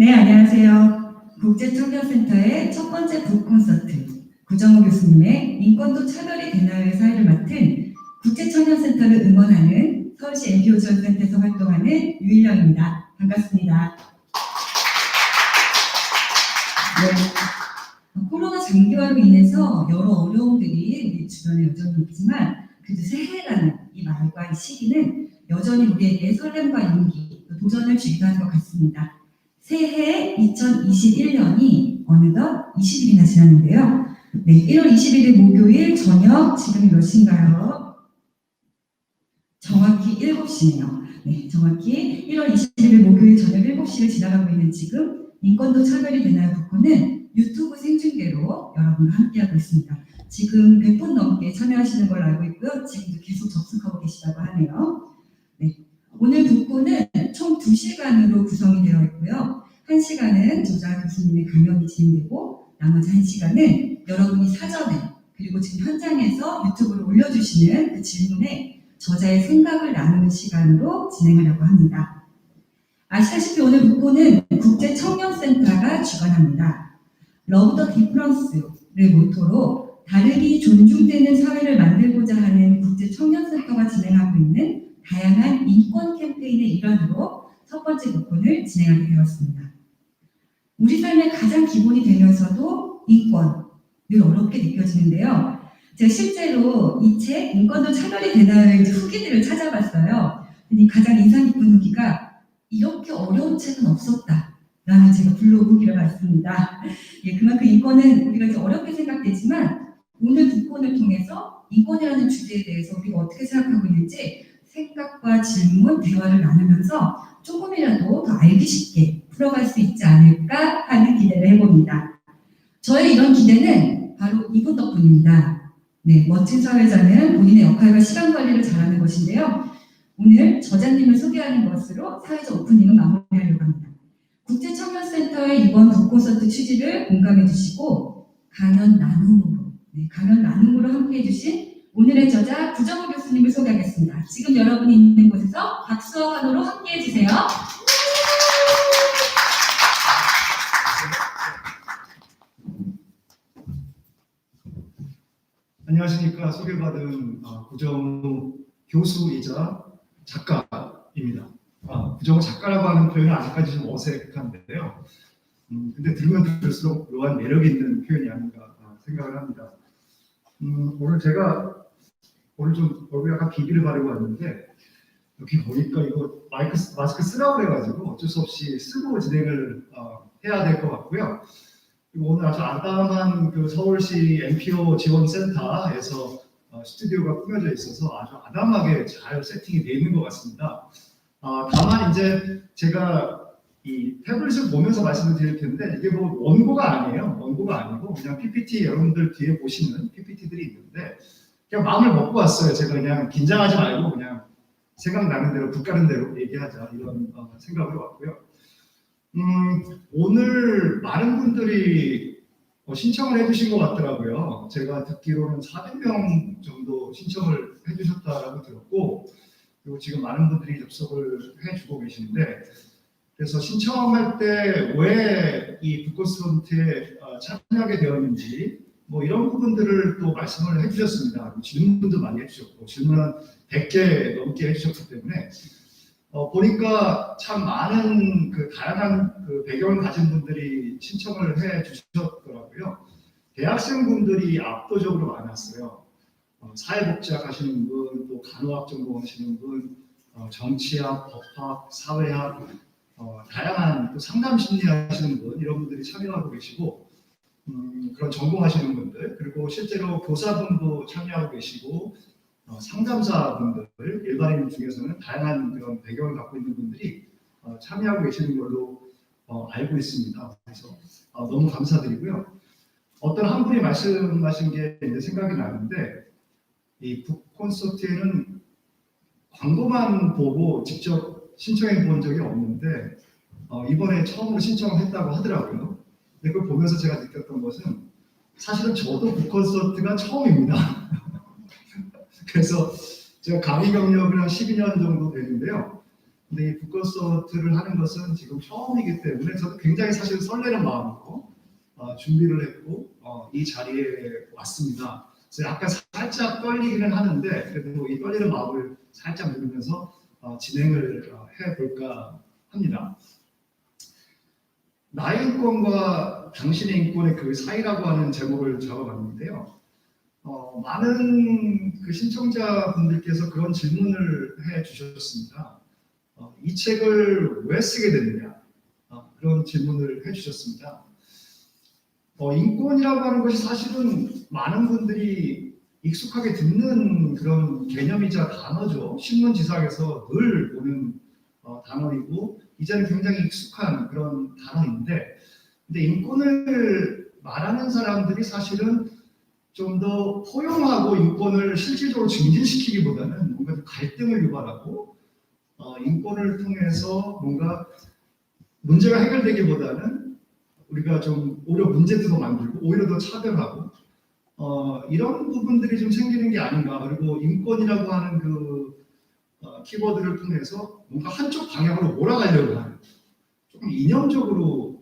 네, 안녕하세요. 국제청년센터의 첫 번째 북콘서트, 구정호 교수님의 인권도 차별이 되나요의 사회를 맡은 국제청년센터를 응원하는 서울시 NPO 지원센터에서 활동하는 유일령입니다. 반갑습니다. 네, 코로나 장기화로 인해서 여러 어려움들이 우리 주변에 여전히 있지만 그래도 새해라는 이 말과 이 시기는 여전히 우리에게 설렘과 용기, 도전을 주기도 하는 것 같습니다. 새해 2021년이 어느덧 20일이나 지났는데요. 네, 1월 21일 목요일 저녁 지금이 몇 시인가요? 정확히 7시네요. 네, 정확히 1월 21일 목요일 저녁 7시를 지나가고 있는 지금 인권도 차별이 되나요? 북코는 유튜브 생중계로 여러분과 함께하고 있습니다. 지금 100분 넘게 참여하시는 걸 알고 있고요. 지금도 계속 접속하고 계시다고 하네요. 네, 오늘 북코는 총 2시간으로 구성이 되어 있고요. 1시간은 조자 교수님의 강연이 진행되고 나머지 1시간은 여러분이 사전에 그리고 지금 현장에서 유튜브로 올려주시는 그 질문에 저자의 생각을 나누는 시간으로 진행하려고 합니다. 아시다시피 오늘 북코는 국제청년센터가 주관합니다. Love the Difference를 모토로 다르기 존중되는 사회를 만들고자 하는 국제청년센터가 진행하고 있는 다양한 인권 캠페인의 일환으로 첫 번째 북콘을 진행하게 되었습니다. 우리 삶의 가장 기본이 되면서도 인권, 늘 어렵게 느껴지는데요. 제가 실제로 이 책 인권도 차별이 되나요의 후기들을 찾아봤어요. 가장 인상 깊은 후기가 이렇게 어려운 책은 없었다 라는 제가 블로그 후기를 봤습니다. 예, 그만큼 인권은 우리가 이제 어렵게 생각되지만 오늘 북콘을 통해서 인권이라는 주제에 대해서 우리가 어떻게 생각하고 있는지 생각과 질문, 대화를 나누면서 조금이라도 더 알기 쉽게 풀어갈 수 있지 않을까 하는 기대를 해봅니다. 저의 이런 기대는 바로 이분 덕분입니다. 네, 멋진 사회자는 본인의 역할과 시간 관리를 잘하는 것인데요. 오늘 저자님을 소개하는 것으로 사회자 오프닝을 마무리하려고 합니다. 국제청년센터의 이번 북콘서트 취지를 공감해 주시고 강연 나눔으로 함께해 주신 오늘의 저자 구정호 교수님을 소개하겠습니다. 지금 여러분이 있는 곳에서 박수와 환호로 함께해 주세요. 안녕하십니까. 소개받은 구정호 교수이자 작가입니다. 구정호 작가라고 하는 표현은 아직까지 좀 어색한데요. 근데 들으면 들을수록 묘한 매력 있는 표현이 아닌가 생각을 합니다. 오늘 좀 얼굴에 약간 비비를 바르고 왔는데 여기 보니까 이거 마스크 쓰라고 그래가지고 어쩔 수 없이 쓰고 진행을 해야 될 것 같고요. 그리고 오늘 아주 아담한 그 서울시 NPO 지원센터에서 스튜디오가 꾸며져 있어서 아주 아담하게 잘 세팅이 되어 있는 것 같습니다. 다만 이제 제가 이 태블릿을 보면서 말씀을 드릴 텐데 이게 뭐 원고가 아니고 그냥 PPT 여러분들 뒤에 보시는 PPT들이 있는데 그냥 마음을 먹고 왔어요. 제가 그냥 긴장하지 말고 그냥 생각나는 대로 북가는 대로 얘기하자 이런 생각으로 왔고요. 오늘 많은 분들이 신청을 해주신 것 같더라고요. 제가 듣기로는 400명 정도 신청을 해주셨다라고 들었고 그리고 지금 많은 분들이 접속을 해주고 계시는데 그래서 신청할 때 왜 이 북콘서트에 참여하게 되었는지 뭐 이런 부분들을 또 말씀을 해주셨습니다. 질문도 많이 해주셨고 질문은 100개 넘게 해주셨기 때문에 보니까 참 많은 그 다양한 그 배경을 가진 분들이 신청을 해주셨더라고요. 대학생분들이 압도적으로 많았어요. 사회복지학 하시는 분, 또 간호학 전공하시는 분, 정치학, 법학, 사회학, 다양한 또 상담 심리 하시는 분 이런 분들이 참여하고 계시고 그런 전공하시는 분들 그리고 실제로 교사분도 참여하고 계시고 상담사분들 일반인 중에서는 다양한 그런 배경을 갖고 있는 분들이 참여하고 계시는 걸로 알고 있습니다. 그래서 너무 감사드리고요. 어떤 한 분이 말씀하신 게 이제 생각이 나는데 이 북콘서트에는 광고만 보고 직접 신청해 본 적이 없는데 이번에 처음으로 신청을 했다고 하더라고요. 근데 그걸 보면서 제가 느꼈던 것은 사실은 저도 북콘서트가 처음입니다. 그래서 제가 강의 경력을 한 12년 정도 되는데요. 근데 이 북콘서트를 하는 것은 지금 처음이기 때문에 저도 굉장히 사실 설레는 마음으로 준비를 했고 이 자리에 왔습니다. 그래서 약간 살짝 떨리기는 하는데 그래도 이 떨리는 마음을 살짝 누르면서 진행을 해볼까 합니다. 나의 인권과 당신의 인권의 그 사이라고 하는 제목을 적어봤는데요. 많은 그 신청자분들께서 그런 질문을 해주셨습니다. 이 책을 왜 쓰게 됐느냐? 그런 질문을 해주셨습니다. 인권이라고 하는 것이 사실은 많은 분들이 익숙하게 듣는 그런 개념이자 단어죠. 신문지상에서 늘 보는 단어이고 이제는 굉장히 익숙한 그런 단어인데, 근데 인권을 말하는 사람들이 사실은 좀 더 포용하고 인권을 실질적으로 증진시키기보다는 뭔가 좀 갈등을 유발하고 인권을 통해서 뭔가 문제가 해결되기보다는 우리가 좀 오히려 문제도 더 만들고 오히려 더 차별하고 이런 부분들이 좀 생기는 게 아닌가. 그리고 인권이라고 하는 그 키워드를 통해서 뭔가 한쪽 방향으로 몰아가려고 하는, 조금 이념적으로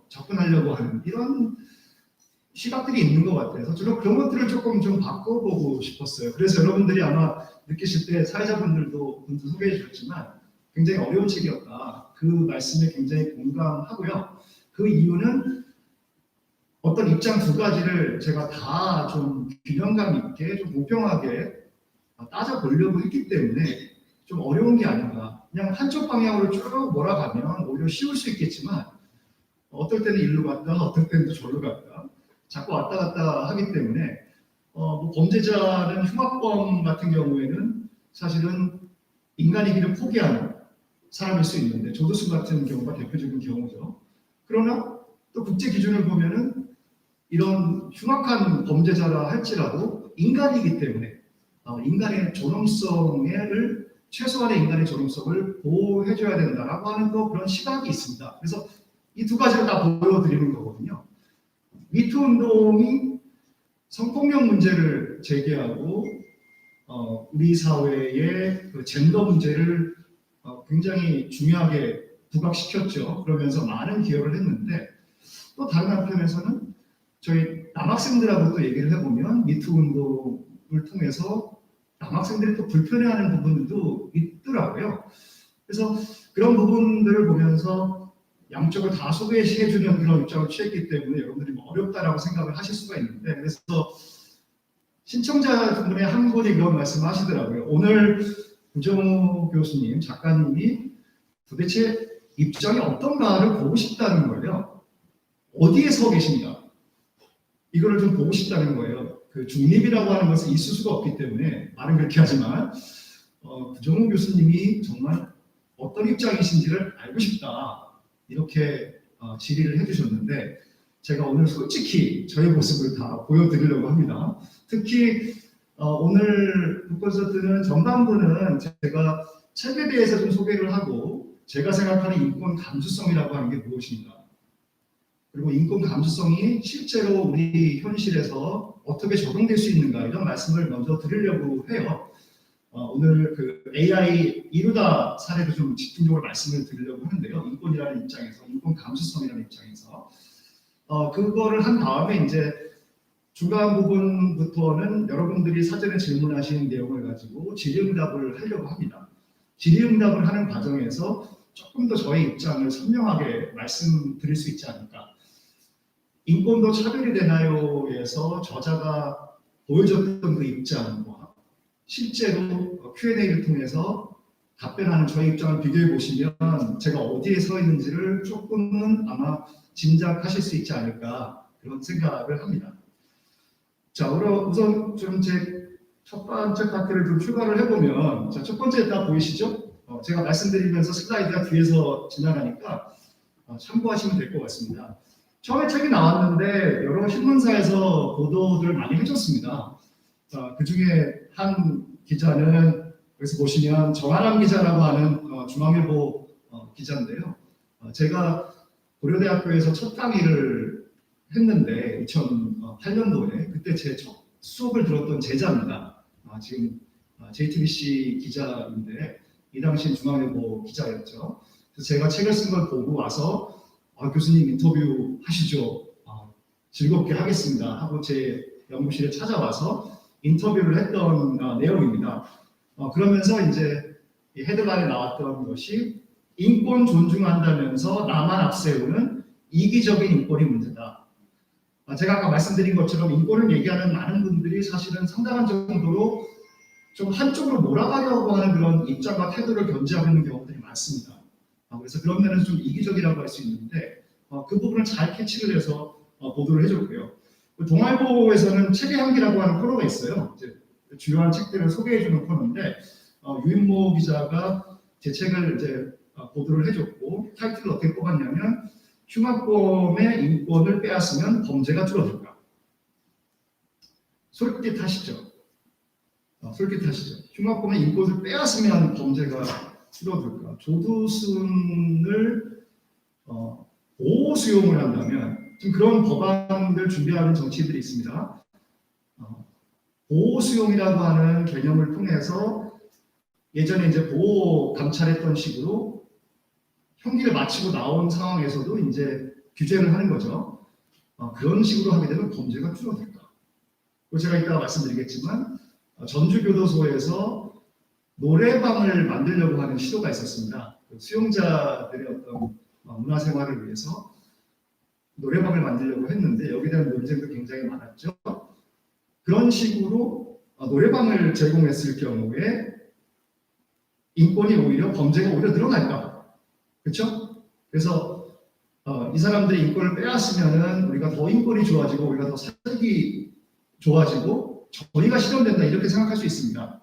접근하려고 하는 이런 시각들이 있는 것 같아서 저는 그런 것들을 조금 좀 바꿔보고 싶었어요. 그래서 여러분들이 아마 느끼실 때 사회자분들도 소개해 주셨지만 굉장히 어려운 책이었다. 그 말씀에 굉장히 공감하고요. 그 이유는 어떤 입장 두 가지를 제가 다 좀 균형감 있게 좀 공평하게 따져보려고 했기 때문에 좀 어려운 게 아닌가. 그냥 한쪽 방향으로 쭉 몰아가면 오히려 쉬울 수 있겠지만 어떨 때는 일로 갔다 어떨 때는 또 절로 갔다 자꾸 왔다 갔다 하기 때문에 뭐 범죄자는 흉악범 같은 경우에는 사실은 인간이기를 포기하는 사람일 수 있는데 조두순 같은 경우가 대표적인 경우죠. 그러나 또 국제 기준을 보면은 이런 흉악한 범죄자라 할지라도 인간이기 때문에 인간의 존엄성을 최소한의 인간의 존엄성을 보호해줘야 된다라고 하는 또 그런 시각이 있습니다. 그래서 이 두 가지를 다 보여드리는 거거든요. 미투 운동이 성폭력 문제를 제기하고 우리 사회의 그 젠더 문제를 굉장히 중요하게 부각시켰죠. 그러면서 많은 기여를 했는데 또 다른 한편에서는 저희 남학생들하고 또 얘기를 해보면 미투 운동을 통해서 남학생들이 또 불편해하는 부분도 있더라고요. 그래서 그런 부분들을 보면서 양쪽을 다 소개해주는 그런 입장을 취했기 때문에 여러분들이 뭐 어렵다라고 생각을 하실 수가 있는데, 그래서 신청자분의 한 분이 그런 말씀을 하시더라고요. 오늘 구정호 교수님, 작가님이 도대체 입장이 어떤가를 보고 싶다는 거예요. 어디에 서 계신가? 이거를 좀 보고 싶다는 거예요. 그 중립이라고 하는 것은 있을 수가 없기 때문에 말은 그렇게 하지만 구정호 교수님이 정말 어떤 입장이신지를 알고 싶다. 이렇게 질의를 해주셨는데 제가 오늘 솔직히 저의 모습을 다 보여드리려고 합니다. 특히 오늘 북콘서트는 전반부는 제가 책에 대해서 좀 소개를 하고 제가 생각하는 인권 감수성이라고 하는 게 무엇인가, 그리고 인권 감수성이 실제로 우리 현실에서 어떻게 적용될 수 있는가, 이런 말씀을 먼저 드리려고 해요. 오늘 그 AI 이루다 사례도 좀 집중적으로 말씀을 드리려고 하는데요. 인권이라는 입장에서, 인권 감수성이라는 입장에서 그거를 한 다음에 이제 중간 부분부터는 여러분들이 사전에 질문하신 내용을 가지고 질의응답을 하려고 합니다. 질의응답을 하는 과정에서 조금 더 저의 입장을 선명하게 말씀드릴 수 있지 않을까. 인권도 차별이 되나요에서 저자가 보여줬던 그 입장과 실제로 Q&A를 통해서 답변하는 저의 입장을 비교해 보시면 제가 어디에 서 있는지를 조금은 아마 짐작하실 수 있지 않을까, 그런 생각을 합니다. 자, 우선 좀 제 첫 번째 파트를 좀 출발을 해보면, 자, 첫 번째 다 보이시죠? 제가 말씀드리면서 슬라이드가 뒤에서 지나가니까 참고하시면 될 것 같습니다. 처음에 책이 나왔는데 여러 신문사에서 보도들 많이 해줬습니다. 그 중에 한 기자는 여기서 보시면 정아람 기자라고 하는 중앙일보 기자인데요. 제가 고려대학교에서 첫 강의를 했는데 2008년도에 그때 제 수업을 들었던 제자입니다. 지금 JTBC 기자인데 이 당시 중앙일보 기자였죠. 그래서 제가 책을 쓴 걸 보고 와서 교수님 인터뷰 하시죠. 즐겁게 하겠습니다 하고 제 연구실에 찾아와서 인터뷰를 했던 내용입니다. 그러면서 이제 이 헤드라인에 나왔던 것이 인권 존중한다면서 나만 앞세우는 이기적인 인권이 문제다. 제가 아까 말씀드린 것처럼 인권을 얘기하는 많은 분들이 사실은 상당한 정도로 좀 한쪽으로 몰아가려고 하는 그런 입장과 태도를 견지하고 있는 경우들이 많습니다. 그래서 그런 면에서 좀 이기적이라고 할 수 있는데 그 부분을 잘 캐치를 해서 보도를 해줬고요. 동아일보에서는 책의 향기라고 하는 코너가 있어요. 이제 주요한 책들을 소개해주는 코너인데 유인모 기자가 제 책을 이제 보도를 해줬고 타이틀을 어떻게 뽑았냐면 흉악범의 인권을 빼앗으면 범죄가 줄어들까? 솔깃하시죠? 솔깃하시죠? 흉악범의 인권을 빼앗으면 범죄가 줄어들까? 조두순을 보호 수용을 한다면 지금 그런 법안들 준비하는 정치인들이 있습니다. 보호 수용이라고 하는 개념을 통해서 예전에 이제 보호 감찰했던 식으로 형기를 마치고 나온 상황에서도 이제 규제를 하는 거죠. 그런 식으로 하게 되면 범죄가 줄어들까? 제가 이따가 말씀드리겠지만 전주교도소에서 노래방을 만들려고 하는 시도가 있었습니다. 수용자들의 어떤 문화생활을 위해서 노래방을 만들려고 했는데 여기에 대한 논쟁도 굉장히 많았죠. 그런 식으로 노래방을 제공했을 경우에 인권이 오히려 범죄가 오히려 늘어날까? 그렇죠? 그래서 이 사람들의 인권을 빼앗으면은 우리가 더 인권이 좋아지고 우리가 더 살기 좋아지고 저희가 실현된다 이렇게 생각할 수 있습니다.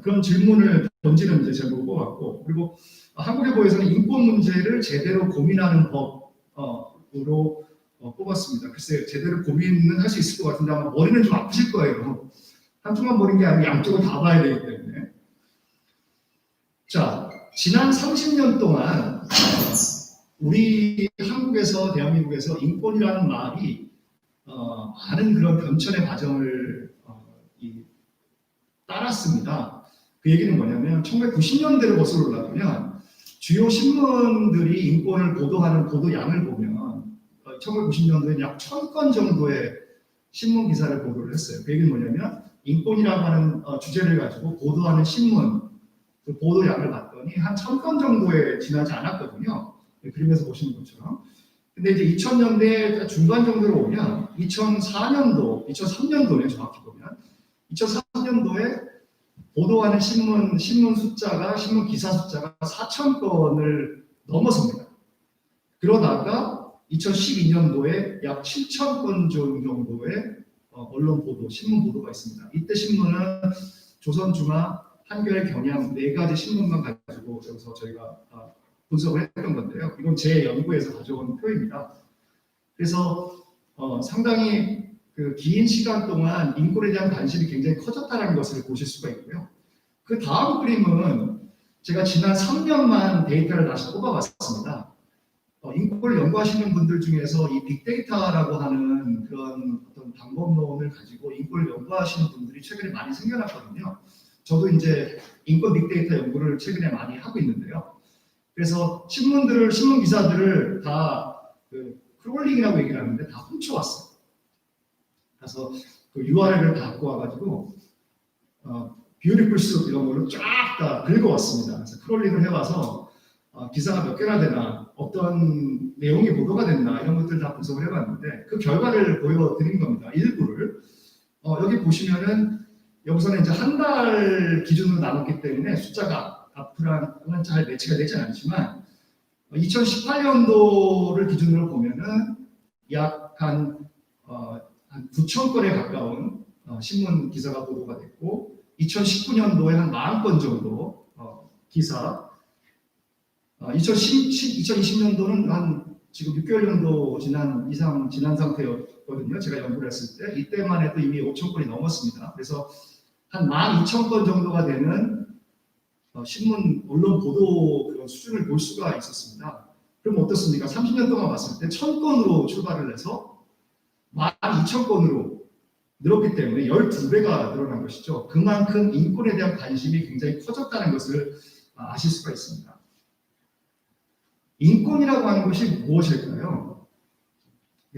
그런 질문을 던지는 이제 제목을 뽑았고 그리고 한국일보에서는 인권 문제를 제대로 고민하는 법으로 뽑았습니다. 글쎄 제대로 고민은 할 수 있을 것 같은데 아마 머리는 좀 아프실 거예요. 한쪽만 보는 게 아니고 양쪽을 다 봐야 되기 때문에. 자, 지난 30년 동안 우리 한국에서 대한민국에서 인권이라는 말이 많은 그런 변천의 과정을 따랐습니다. 그 얘기는 뭐냐면 1990년대로 거슬러 올라가면 주요 신문들이 인권을 보도하는 보도량을 보면 1990년도에 약 1000건 정도의 신문 기사를 보도를 했어요. 그 얘기는 뭐냐면 인권이라고 하는 주제를 가지고 보도하는 신문 그 보도량을 봤더니 한 1000건 정도에 지나지 않았거든요. 그림에서 보시는 것처럼. 근데 이제 2000년대 중반 정도로 오면 2003년도에 정확히 보면 2003년도에 보도하는 신문 숫자가 신문 기사 숫자가 4000건을 넘어섭니다. 그러다가 2012년도에 약 7000건 정도의 언론 보도, 신문 보도가 있습니다. 이때 신문은 조선중앙, 한겨레, 경향 네 가지 신문만 가지고 여기서 저희가 분석을 했던 건데요. 이건 제 연구에서 가져온 표입니다. 그래서 상당히 그 긴 시간 동안 인권에 대한 관심이 굉장히 커졌다는 것을 보실 수가 있고요. 그 다음 그림은 제가 지난 3년만 데이터를 다시 뽑아봤습니다. 인권을 연구하시는 분들 중에서 이 빅데이터라고 하는 그런 어떤 방법론을 가지고 인권을 연구하시는 분들이 최근에 많이 생겨났거든요. 저도 이제 인권 빅데이터 연구를 최근에 많이 하고 있는데요. 그래서 신문 기사들을 다 그 크롤링이라고 얘기를 하는데 다 훔쳐왔어요. 그래서 그 URL을 다 갖고 와가지고 뷰티풀 숲 이런 걸로 쫙 다 긁어왔습니다. 그래서 크롤링을 해와서 기사가 몇 개나 되나 어떤 내용이 보도가 됐나 이런 것들 다 분석을 해봤는데 그 결과를 보여드린 겁니다. 일부를 여기 보시면은 여기서는 이제 한 달 기준으로 나눴기 때문에 숫자가 앞으로는 잘 매치가 되지 않지만 2018년도를 기준으로 보면은 약 한 9,000건에 가까운 신문 기사가 보도가 됐고 2019년도에 한 40,000건 정도 기사 2020년도는 한 지금 6개월 정도 지난 상태였거든요. 제가 연구를 했을 때 이때만 해도 이미 5,000건이 넘었습니다. 그래서 한 12,000건 정도가 되는 신문 언론 보도 그런 수준을 볼 수가 있었습니다. 그럼 어떻습니까? 30년 동안 봤을 때 1,000건으로 출발을 해서 12,000건으로 늘었기 때문에 12배가 늘어난 것이죠. 그만큼 인권에 대한 관심이 굉장히 커졌다는 것을 아실 수가 있습니다. 인권이라고 하는 것이 무엇일까요?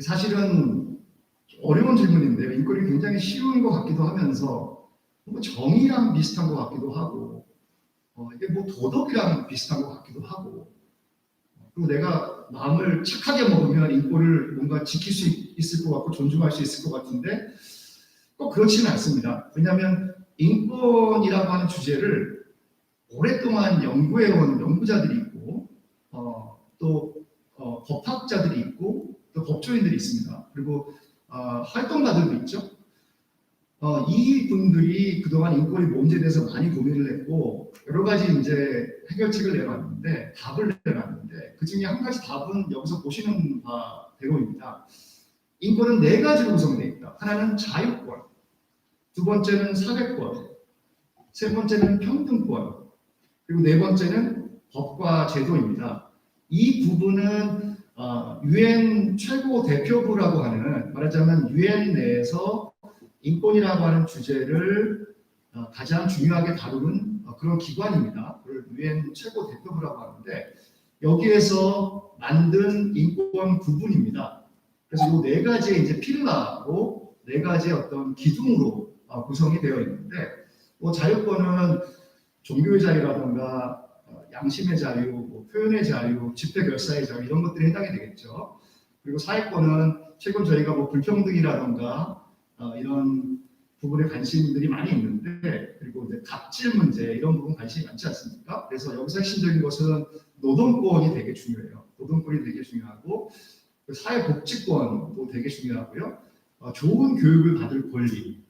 사실은 어려운 질문인데요. 인권이 굉장히 쉬운 것 같기도 하면서 뭐 정의랑 비슷한 것 같기도 하고 이게 뭐 도덕이랑 비슷한 것 같기도 하고 그리고 내가 마음을 착하게 먹으면 인권을 뭔가 지킬 수 있을 것 같고 존중할 수 있을 것 같은데 꼭 그렇지는 않습니다. 왜냐하면 인권이라고 하는 주제를 오랫동안 연구해온 연구자들이 있고 또 법학자들이 있고 또 법조인들이 있습니다. 그리고 활동가들도 있죠. 이 분들이 그동안 인권이 뭔지에 대해서 많이 고민을 했고 여러 가지 이제 해결책을 내놨는데 답을 내놨는데 그 중에 한 가지 답은 여기서 보시는 바대로입니다. 인권은 네 가지로 구성되어 있다. 하나는 자유권, 두 번째는 사회권, 세 번째는 평등권, 그리고 네 번째는 법과 제도입니다. 이 부분은 유엔 최고 대표부라고 하는 말하자면 유엔 내에서 인권이라고 하는 주제를 가장 중요하게 다루는 그런 기관입니다. 그걸 유엔 최고 대표부라고 하는데 여기에서 만든 인권 부분입니다. 그래서 이 네 가지의 이제 필라로 네 가지의 어떤 기둥으로 구성이 되어 있는데 뭐 자유권은 종교의 자유라든가 양심의 자유, 뭐 표현의 자유, 집회 결사의 자유 이런 것들이 해당이 되겠죠. 그리고 사회권은 최근 저희가 뭐 불평등이라든가 이런 부분에 관심들이 많이 있는데 그리고 이제 갑질 문제 이런 부분 관심이 많지 않습니까? 그래서 여기서 핵심적인 것은 노동권이 되게 중요해요. 노동권이 되게 중요하고 사회복지권도 되게 중요하고요. 좋은 교육을 받을 권리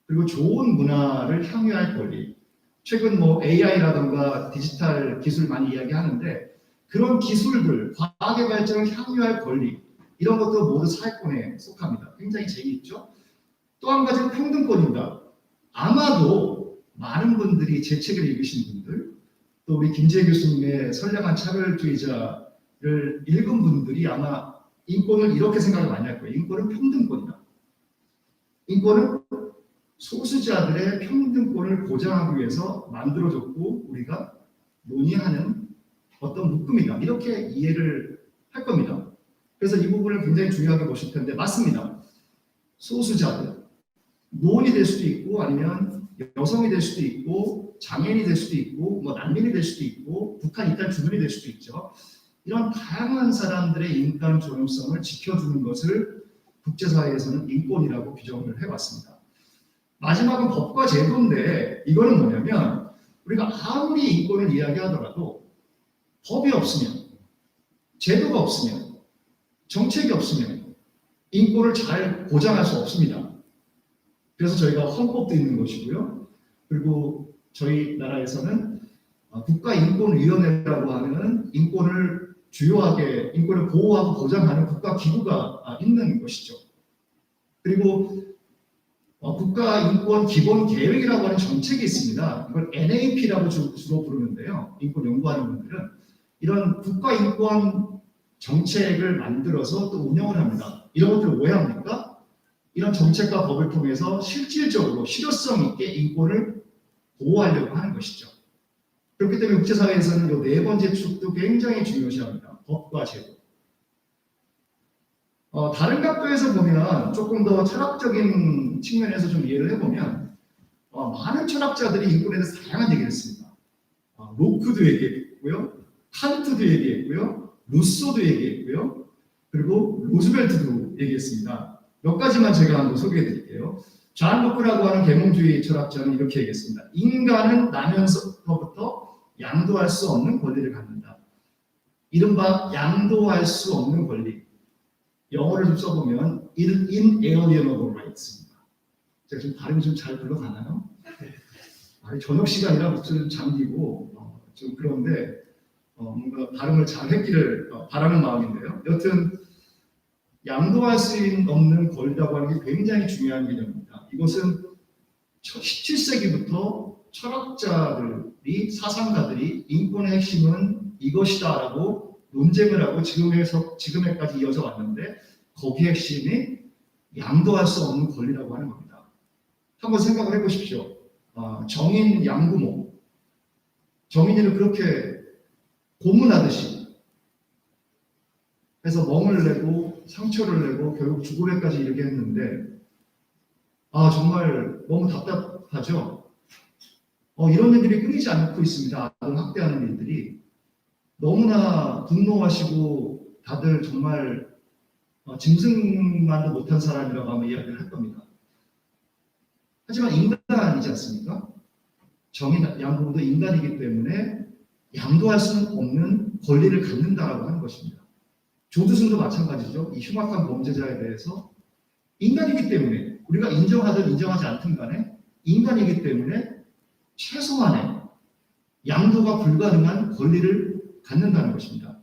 그리고 좋은 문화를 향유할 권리 최근 뭐 AI라든가 디지털 기술 많이 이야기하는데 그런 기술들, 과학의 발전을 향유할 권리 이런 것도 모두 사회권에 속합니다. 굉장히 재미있죠? 또 한 가지는 평등권입니다. 아마도 많은 분들이 제 책을 읽으신 분들 또 우리 김재 교수님의 선량한 차별주의자를 읽은 분들이 아마 인권을 이렇게 생각을 많이 할 거예요. 인권은 평등권이다. 인권은 소수자들의 평등권을 보장하기 위해서 만들어졌고 우리가 논의하는 어떤 묶음이다. 이렇게 이해를 할 겁니다. 그래서 이 부분을 굉장히 중요하게 보실 텐데 맞습니다. 소수자들, 노인이 될 수도 있고 아니면 여성이 될 수도 있고 장애인이 될 수도 있고 뭐 난민이 될 수도 있고 북한 이탈 주민이 될 수도 있죠. 이런 다양한 사람들의 인간 존엄성을 지켜주는 것을 국제사회에서는 인권이라고 규정을 해왔습니다. 마지막은 법과 제도인데 이거는 뭐냐면 우리가 아무리 인권을 이야기하더라도 법이 없으면 제도가 없으면 정책이 없으면 인권을 잘 보장할 수 없습니다. 그래서 저희가 헌법도 있는 것이고요. 그리고 저희 나라에서는 국가인권위원회라고 하는 인권을 주요하게 인권을 보호하고 보장하는 국가기구가 있는 것이죠. 그리고 국가인권기본계획이라고 하는 정책이 있습니다. 이걸 NAP라고 주로 부르는데요. 인권 연구하는 분들은 이런 국가인권 정책을 만들어서 또 운영을 합니다. 이런 것들을 왜 합니까? 이런 정책과 법을 통해서 실질적으로 실효성 있게 인권을 보호하려고 하는 것이죠. 그렇기 때문에 국제사회에서는 이 네 번째 축도 굉장히 중요시합니다. 법과 제도. 다른 각도에서 보면 조금 더 철학적인 측면에서 좀 이해를 해보면 많은 철학자들이 인권에 대해서 다양한 얘기를 했습니다. 로크도 얘기했고요. 칸트도 얘기했고요. 루소도 얘기했고요. 그리고 루즈벨트도 얘기했습니다. 몇 가지만 제가 한번 소개해 드릴게요. 존 로크라고 하는 계몽주의 철학자는 이렇게 얘기했습니다. 인간은 나면서부터 양도할 수 없는 권리를 갖는다. 이른바 양도할 수 없는 권리. 영어를 좀 써보면 inalienable rights입니다. 제가 지금 발음이 좀 잘 불러가나요? 저녁 시간이라 목소리 좀 잠기고 좀 그런데 뭔가 발음을 잘 했기를 바라는 마음인데요. 여튼 양도할 수 없는 권리라고 하는 게 굉장히 중요한 개념입니다. 이것은 17세기부터 철학자들이 사상가들이 인권의 핵심은 이것이다라고 논쟁을 하고 지금에까지 이어져 왔는데 거기에 핵심이 양도할 수 없는 권리라고 하는 겁니다. 한번 생각을 해보십시오. 정인 양부모 정인이를 그렇게 고문하듯이 해서 멍을 내고 상처를 내고 결국 죽음에까지 이르게 했는데, 정말 너무 답답하죠. 이런 일들이 끊이지 않고 있습니다. 아동 학대하는 일들이 너무나 분노하시고 다들 정말 짐승만도 못한 사람이라고 아마 이야기를 할 겁니다. 하지만 인간이지 않습니까? 정의 양도도 인간이기 때문에 양도할 수는 없는 권리를 갖는다라고 하는 것입니다. 조두순도 마찬가지죠. 이 흉악한 범죄자에 대해서 인간이기 때문에 우리가 인정하든 인정하지 않든 간에 인간이기 때문에 최소한의 양도가 불가능한 권리를 갖는다는 것입니다.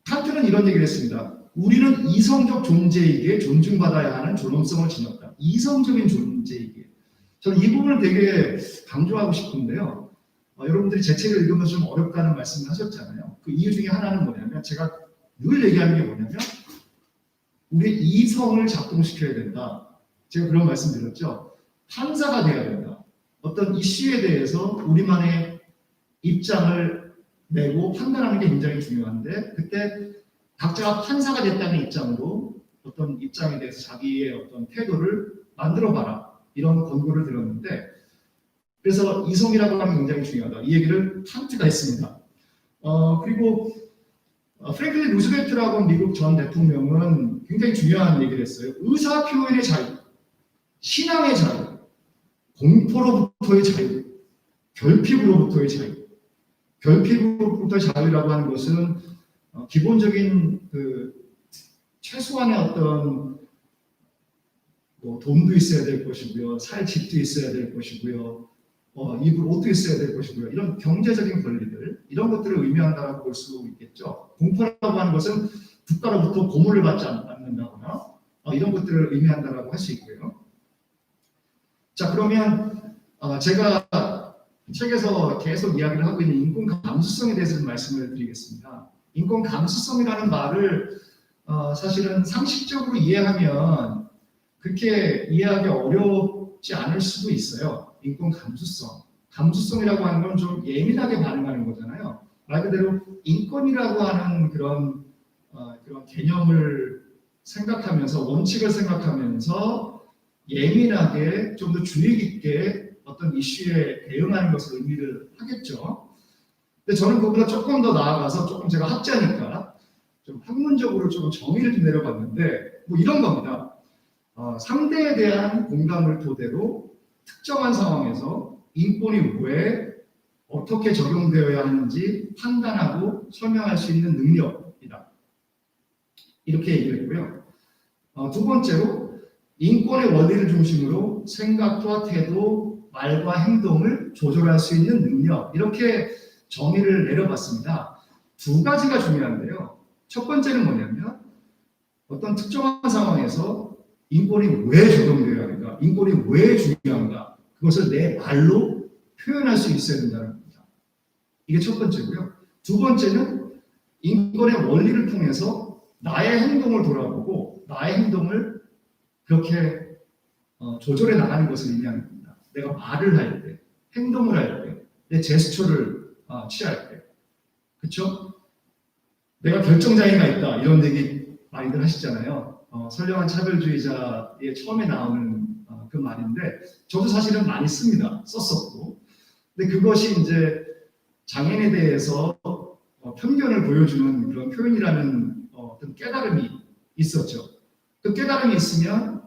칸트는 이런 얘기를 했습니다. 우리는 이성적 존재이기에 존중받아야 하는 존엄성을 지녔다. 이성적인 존재이기에. 저는 이 부분을 되게 강조하고 싶은데요. 여러분들이 제 책을 읽으면서 좀 어렵다는 말씀을 하셨잖아요. 그 이유 중에 하나는 뭐냐면 제가 늘 얘기하는 게 뭐냐면 우리 이성을 작동시켜야 된다. 제가 그런 말씀 드렸죠. 판사가 돼야 된다. 어떤 이슈에 대해서 우리만의 입장을 내고 판단하는 게 굉장히 중요한데 그때 각자가 판사가 됐다는 입장으로 어떤 입장에 대해서 자기의 어떤 태도를 만들어봐라. 이런 권고를 들었는데 그래서 이성이라고 하는 게 굉장히 중요하다. 이 얘기를 칸트가 했습니다. 그리고 프랭클린 루즈벨트라고 하는 미국 전 대통령은 굉장히 중요한 얘기를 했어요. 의사 표현의 자유, 신앙의 자유, 공포로부터의 자유, 결핍으로부터의 자유. 결핍으로부터의 자유라고 하는 것은 기본적인 그 최소한의 어떤 돈도 있어야 될 것이고요, 살 집도 있어야 될 것이고요, 입을 옷도 있어야 될 것이고요. 이런 경제적인 권리들, 이런 것들을 의미한다고 볼 수 있겠죠. 공포라고 하는 것은 국가로부터 고문을 받지 않는다거나 이런 것들을 의미한다고 할 수 있고요. 자, 그러면 제가 책에서 계속 이야기를 하고 있는 인권 감수성에 대해서 좀 말씀을 드리겠습니다. 인권 감수성이라는 말을 사실은 상식적으로 이해하면 그렇게 이해하기 어렵지 않을 수도 있어요. 인권 감수성. 감수성이라고 하는 건 좀 예민하게 반응하는 거잖아요. 말 그대로 인권이라고 하는 그런 개념을 생각하면서 원칙을 생각하면서 예민하게 좀 더 주의 깊게 어떤 이슈에 대응하는 것을 의미를 하겠죠. 근데 저는 그보다 조금 더 나아가서 조금 제가 학자니까 좀 학문적으로 좀 정의를 좀 내려봤는데 뭐 이런 겁니다. 상대에 대한 공감을 토대로 특정한 상황에서 인권이 왜 어떻게 적용되어야 하는지 판단하고 설명할 수 있는 능력이다. 이렇게 얘기했고요. 두 번째로 인권의 원리를 중심으로 생각과 태도, 말과 행동을 조절할 수 있는 능력. 이렇게 정의를 내려봤습니다. 두 가지가 중요한데요. 첫 번째는 뭐냐면 어떤 특정한 상황에서 인권이 왜 적용되어야 하는가, 인권이 왜 중요한가, 그것을 내 말로 표현할 수 있어야 된다는 겁니다. 이게 첫 번째고요. 두 번째는 인권의 원리를 통해서 나의 행동을 돌아보고 나의 행동을 그렇게 조절해 나가는 것을 의미하는 겁니다. 내가 말을 할 때, 행동을 할 때, 내 제스처를 취할 때, 그렇죠? 내가 결정장애가 있다 이런 얘기 많이들 하시잖아요. 선량한 차별주의자의 처음에 나오는 그 말인데 저도 사실은 많이 씁니다. 썼었고. 근데 그것이 이제 장애인에 대해서 편견을 보여주는 그런 표현이라는 어떤 깨달음이 있었죠. 그 깨달음이 있으면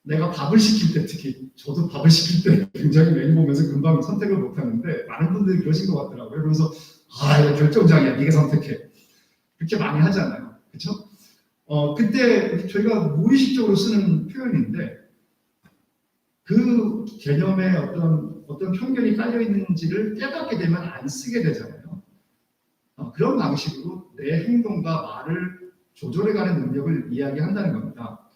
내가 밥을 시킬 때, 특히 저도 밥을 시킬 때 굉장히 메뉴 보면서 금방 선택을 못하는데 많은 분들이 그러신 것 같더라고요. 그러면서 이거 결정장애야, 네가 선택해. 그렇게 많이 하잖아요. 그렇죠? 그때 저희가 무의식적으로 쓰는 표현인데 그 개념에 어떤 편견이 깔려 있는지를 깨닫게 되면 안 쓰게 되잖아요. 그런 방식으로 내 행동과 말을 조절해가는 능력을 이야기한다는 겁니다.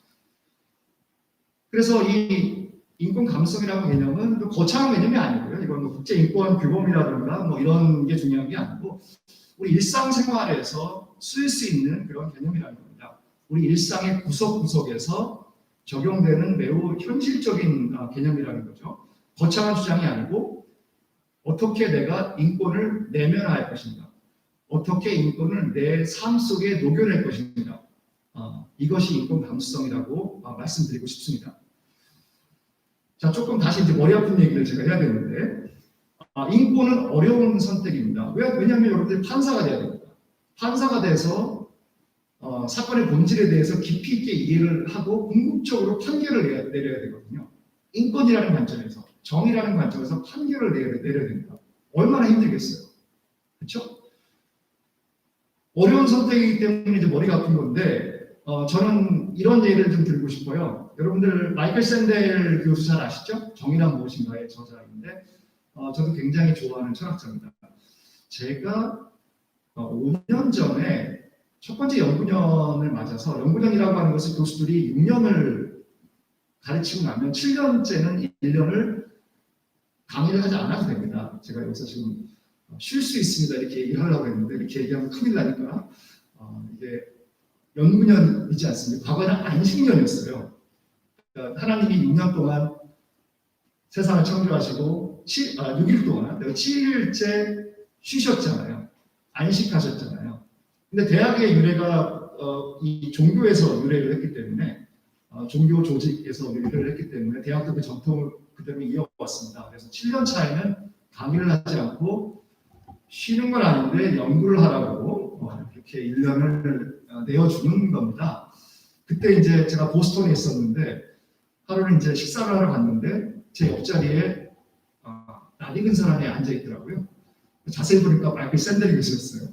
그래서 이 인권 감수성이라는 개념은 거창한 개념이 아니고요. 이건 뭐 국제 인권 규범이라든가 뭐 이런 게 중요한 게 아니고 우리 일상생활에서 쓰일 수 있는 그런 개념이라는 겁니다. 우리 일상의 구석구석에서 적용되는 매우 현실적인 개념이라는 거죠. 거창한 주장이 아니고 어떻게 내가 인권을 내면화할 것인가? 어떻게 인권을 내 삶 속에 녹여낼 것인가? 이것이 인권 감수성이라고 말씀드리고 싶습니다. 자, 조금 다시 이제 머리 아픈 얘기를 제가 해야 되는데, 인권은 어려운 선택입니다. 왜냐하면 여러분들이 판사가 돼야 됩니다. 판사가 돼서 사건의 본질에 대해서 깊이 있게 이해를 하고 궁극적으로 판결을 내려야 되거든요. 인권이라는 관점에서, 정의라는 관점에서 판결을 내려야 됩니다. 얼마나 힘들겠어요. 그렇죠? 어려운 선택이기 때문에 이제 머리가 아픈 건데, 저는 이런 예를 좀 들고 싶어요. 여러분들 마이클 샌델 교수 잘 아시죠? 정의란 무엇인가의 저자인데, 저도 굉장히 좋아하는 철학자입니다. 제가 5년 전에 첫 번째 연구년을 맞아서, 연구년이라고 하는 것은 교수들이 6년을 가르치고 나면 7년째는 1년을 강의를 하지 않아도 됩니다. 제가 여기서 지금 쉴 수 있습니다 이렇게 얘기를 하려고 했는데, 이렇게 얘기하면 큰일 나니까 이게 연구년이지 않습니까? 과거에는 안식년이었어요. 그러니까 하나님이 6년 동안 세상을 창조하시고 6일 동안 7일째 쉬셨잖아요. 안식하셨잖아요. 근데 대학의 유래가 이 종교에서 유래를 했기 때문에, 종교 조직에서 유래를 했기 때문에 대학도 그 전통을 그대로 이어왔습니다. 그래서 7년 차에는 강의를 하지 않고 쉬는 건 아닌데 연구를 하라고 이렇게 1년을 내어주는 겁니다. 그때 이제 제가 보스턴에 있었는데, 하루는 이제 식사를 하러 갔는데 제 옆자리에 낯익은 사람이 앉아 있더라고요. 자세히 보니까 마이클 샌델 교수였어요.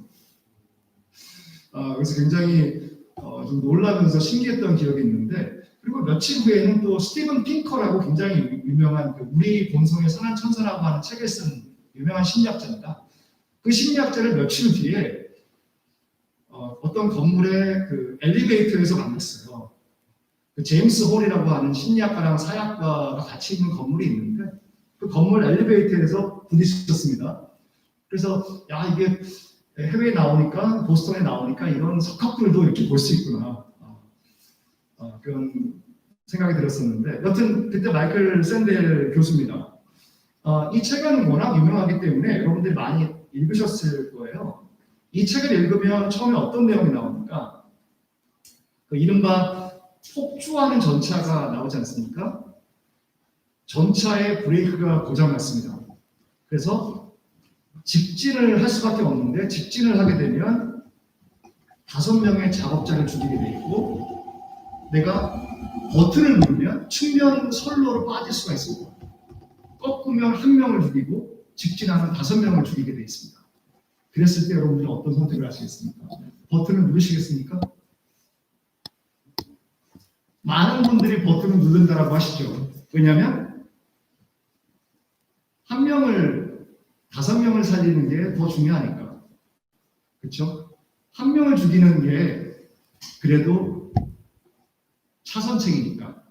그래서 굉장히 좀 놀라면서 신기했던 기억이 있는데, 그리고 며칠 후에는 또 스티븐 핑커라고 굉장히 유명한 우리 본성의 선한 천사라고 하는 책을 쓴 유명한 심리학자입니다. 그 심리학자를 며칠 뒤에 어떤 건물의 그 엘리베이터에서 만났어요. 그 제임스 홀이라고 하는 심리학가랑 사약가가 같이 있는 건물이 있는데, 그 건물 엘리베이터에서 부딪혔습니다. 그래서 야, 이게 해외에 나오니까, 보스턴에 나오니까 이런 석학들도 이렇게 볼 수 있구나, 그런 생각이 들었었는데, 여튼 그때 마이클 샌델 교수입니다. 이 책은 워낙 유명하기 때문에 여러분들이 많이 읽으셨을 거예요. 이 책을 읽으면 처음에 어떤 내용이 나옵니까? 그 이른바 폭주하는 전차가 나오지 않습니까? 전차의 브레이크가 고장났습니다. 그래서 직진을 할 수밖에 없는데, 직진을 하게 되면 5명의 작업자를 죽이게 돼 있고, 내가 버튼을 누르면 측면 선로로 빠질 수가 있습니다. 꺾으면 1명을 죽이고 직진하면 5명을 죽이게 돼 있습니다. 그랬을 때 여러분들은 어떤 선택을 하시겠습니까? 버튼을 누르시겠습니까? 많은 분들이 버튼을 누른다라고 하시죠. 왜냐하면 5명을 살리는 게 더 중요하니까. 그렇죠? 1명을 죽이는 게 그래도 차선책이니까.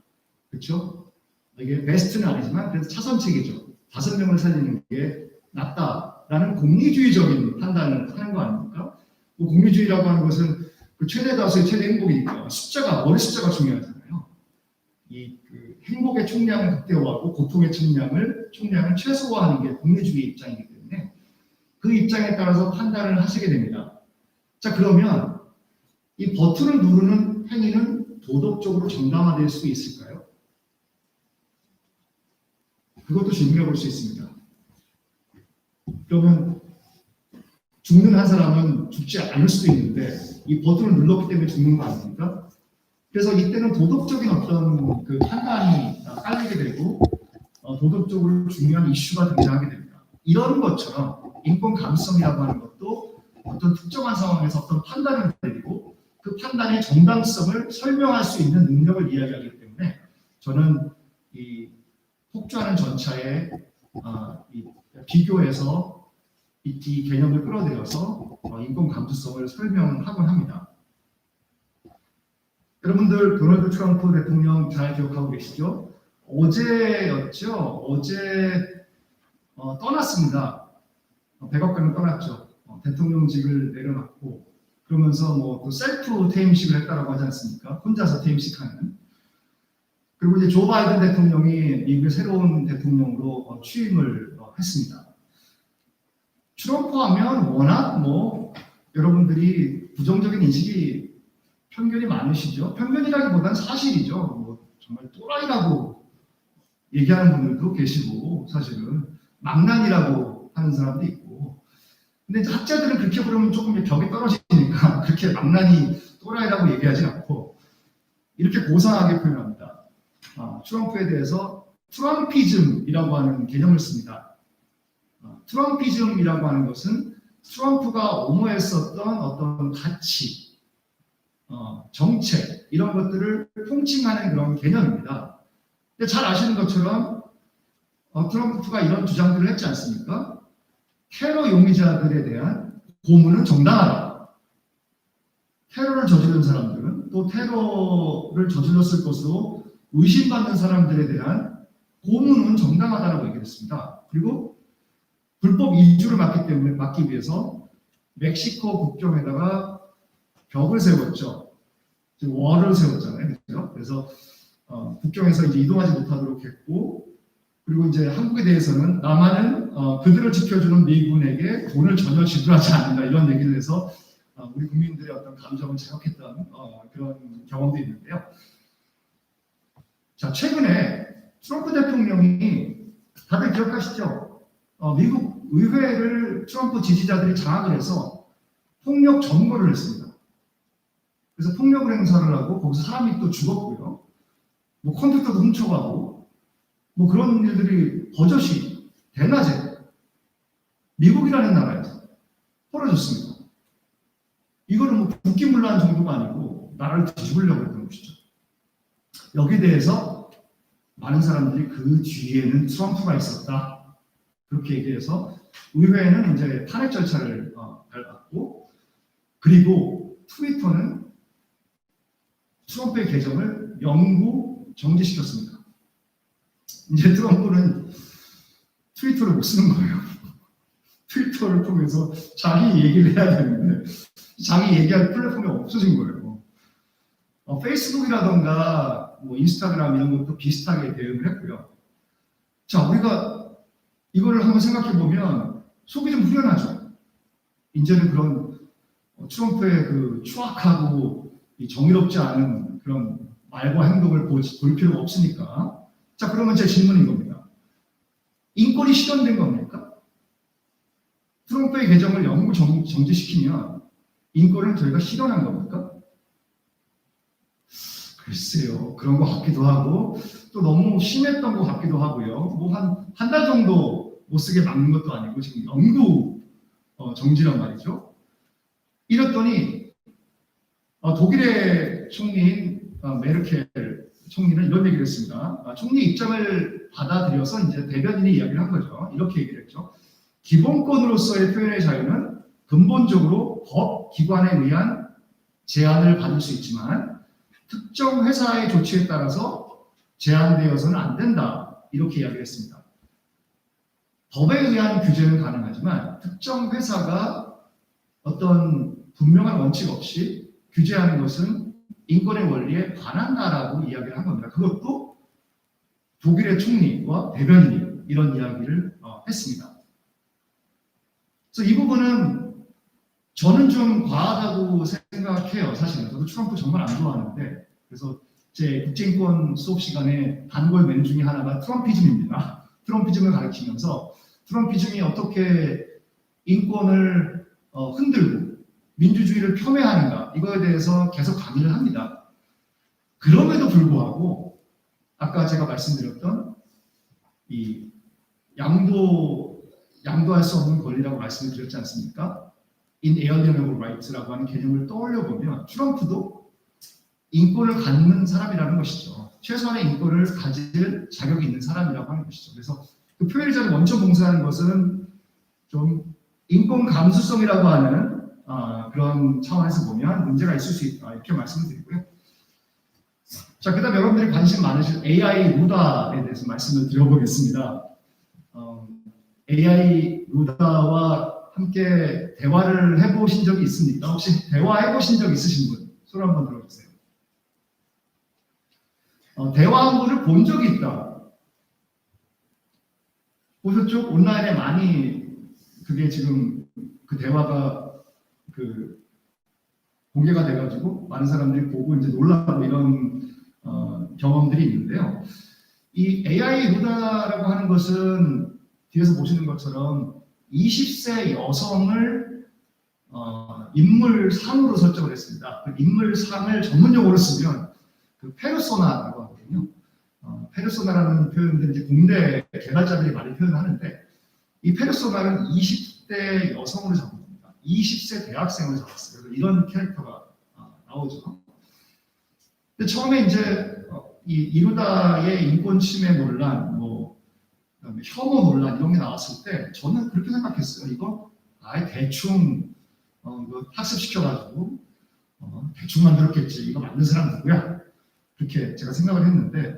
그렇죠? 이게 베스트는 아니지만 그래도 차선책이죠. 5명을 살리는 게 낫다라는 공리주의적인 판단을 하는 거 아닙니까? 뭐 공리주의라고 하는 것은 그 최대 다수의 최대 행복이니까 머리 숫자가 중요하잖아요. 그 행복의 총량을 극대화하고 고통의 총량을 최소화하는 게 공리주의 입장이기 때문에 그 입장에 따라서 판단을 하시게 됩니다. 자, 그러면 이 버튼을 누르는 행위는 도덕적으로 정당화될 수 있을까요? 그것도 질문해 볼 수 있습니다. 그러면 죽는 한 사람은 죽지 않을 수도 있는데 이 버튼을 눌렀기 때문에 죽는 거 아닙니까? 그래서 이때는 도덕적인 어떤 그 판단이 깔리게 되고 도덕적으로 중요한 이슈가 등장하게 됩니다. 이런 것처럼 인권 감수성이라고 하는 것도 어떤 특정한 상황에서 어떤 판단을 내리고 그 판단의 정당성을 설명할 수 있는 능력을 이야기하기 때문에 저는 이 폭주하는 전차에 비교해서 이 개념을 끌어들여서 인권 감수성을 설명하곤 합니다. 여러분들 도널드 트럼프 대통령 잘 기억하고 계시죠? 어제였죠? 어제 떠났습니다. 백악관을 떠났죠. 대통령직을 내려놨고 그러면서 뭐 또 셀프 퇴임식을 했다라고 하지 않습니까? 혼자서 퇴임식하는. 그리고 이제 조 바이든 대통령이 미국의 새로운 대통령으로 취임을 했습니다. 트럼프 하면 워낙 뭐 여러분들이 부정적인 인식이 편견이 많으시죠. 편견이라기보다는 사실이죠. 뭐 정말 또라이라고 얘기하는 분들도 계시고 사실은 망난이라고 하는 사람도 있고. 근데 이제 학자들은 그렇게 부르면 조금 벽이 떨어지니까 그렇게 망난이 또라이라고 얘기하지 않고 이렇게 고상하게 표현합니다. 트럼프에 대해서 트럼피즘이라고 하는 개념을 씁니다. 트럼피즘이라고 하는 것은 트럼프가 옹호했었던 어떤 가치, 정책 이런 것들을 통칭하는 그런 개념입니다. 근데 잘 아시는 것처럼 트럼프가 이런 주장들을 했지 않습니까? 테러 용의자들에 대한 고문은 정당하다. 테러를 저지른 사람들은 또 테러를 저질렀을 것으로 의심받는 사람들에 대한 고문은 정당하다라고 얘기했습니다. 그리고 불법 이주를 막기 위해서 멕시코 국경에다가 벽을 세웠죠. 지금 월을 세웠잖아요. 그렇죠? 그래서 국경에서 이제 이동하지 못하도록 했고, 그리고 이제 한국에 대해서는 남한은 그들을 지켜주는 미군에게 돈을 전혀 지불하지 않는다 이런 얘기를 해서 우리 국민들의 어떤 감정을 자극했던 그런 경험도 있는데요. 자, 최근에 트럼프 대통령이 다들 기억하시죠? 미국 의회를 트럼프 지지자들이 장악을 해서 폭력 점거를 했습니다. 그래서 폭력을 행사를 하고 거기서 사람이 또 죽었고요. 뭐 컴퓨터도 훔쳐가고 뭐 그런 일들이 버젓이 대낮에 미국이라는 나라에서 벌어졌습니다. 이거는 뭐 국기문란 정도가 아니고 나라를 뒤집으려고 했던 것이죠. 여기에 대해서 많은 사람들이 그 뒤에는 트럼프가 있었다. 그렇게 얘기해서 의회는 이제 탄핵 절차를 밟았고, 그리고 트위터는 트럼프의 계정을 영구 정지시켰습니다. 이제 트럼프는 트위터를 못 쓰는 거예요. 트위터를 통해서 자기 얘기를 해야 되는데 자기 얘기할 플랫폼이 없어진 거예요. 페이스북이라던가 뭐 인스타그램 이런 것도 비슷하게 대응을 했고요. 자, 우리가 이걸 한번 생각해 보면 속이 좀 후련하죠. 이제는 그런 트럼프의 그 추악하고 정의롭지 않은 그런 말과 행동을 볼 필요가 없으니까. 자, 그러면 제 질문인 겁니다. 인권이 실현된 겁니까? 트럼프의 계정을 영구 정지시키면 인권을 저희가 실현한 겁니까? 글쎄요, 그런 것 같기도 하고 또 너무 심했던 것 같기도 하고요. 뭐 한 달 정도 못 쓰게 막는 것도 아니고 지금 영구 정지란 말이죠. 이랬더니 독일의 총리인 메르켈 총리는 이런 얘기를 했습니다. 총리 입장을 받아들여서 이제 대변인이 이야기를 한 거죠. 이렇게 얘기를 했죠. 기본권으로서의 표현의 자유는 근본적으로 법 기관에 의한 제한을 받을 수 있지만 특정 회사의 조치에 따라서 제한되어서는 안 된다. 이렇게 이야기를 했습니다. 법에 의한 규제는 가능하지만 특정 회사가 어떤 분명한 원칙 없이 규제하는 것은 인권의 원리에 반한다라고 이야기를 한 겁니다. 그것도 독일의 총리와 대변인이 이런 이야기를 했습니다. 그래서 이 부분은 저는 좀 과하다고 생각해요. 사실은 저도 트럼프 정말 안 좋아하는데, 그래서 제 국제인권 수업 시간에 단골 메뉴 중에 하나가 트럼피즘입니다. 트럼피즘을 가르치면서 트럼피즘이 어떻게 인권을 흔들고 민주주의를 폄훼하는가 이거에 대해서 계속 강의를 합니다. 그럼에도 불구하고 아까 제가 말씀드렸던 이 양도할 수 없는 권리라고 말씀을 드렸지 않습니까? inalienable rights라고 하는 개념을 떠올려 보면 트럼프도 인권을 갖는 사람이라는 것이죠. 최소한의 인권을 가질 자격이 있는 사람이라고 하는 것이죠. 그래서 그 표현자를 원천 봉쇄하는 것은 좀 인권 감수성이라고 하는 그런 차원에서 보면 문제가 있을 수 있다. 이렇게 말씀을 드리고요. 자, 그다음 여러분들이 관심 많으실 AI 루다에 대해서 말씀을 드려보겠습니다. AI 루다와 함께 대화를 해보신 적이 있습니까? 혹시 대화해보신 적 있으신 분? 손 한번 들어주세요. 대화한 분을 본 적이 있다. 보셨죠? 온라인에 많이 그게 지금 그 대화가 공개가 돼가지고 많은 사람들이 보고 이제 놀라고 이런 경험들이 있는데요. 이 AI 루다라고 하는 것은 뒤에서 보시는 것처럼 20세 여성을 인물상으로 설정을 했습니다. 그 인물상을 전문용어로 쓰면 그 페르소나라고 하거든요. 페르소나라는 표현들을 이제 국내 개발자들이 많이 표현하는데 이 페르소나는 20대 여성으로 잡은 겁니다. 20세 대학생을 잡았어요. 그래서 이런 캐릭터가 나오죠. 근데 처음에 이제 이 이루다의 인권 침해 논란, 그다음에 혐오 논란 이런 게 나왔을 때 저는 그렇게 생각했어요. 이거 아예 대충 이거 학습시켜가지고 대충 만들었겠지. 이거 만든 사람 누구야? 그렇게 제가 생각을 했는데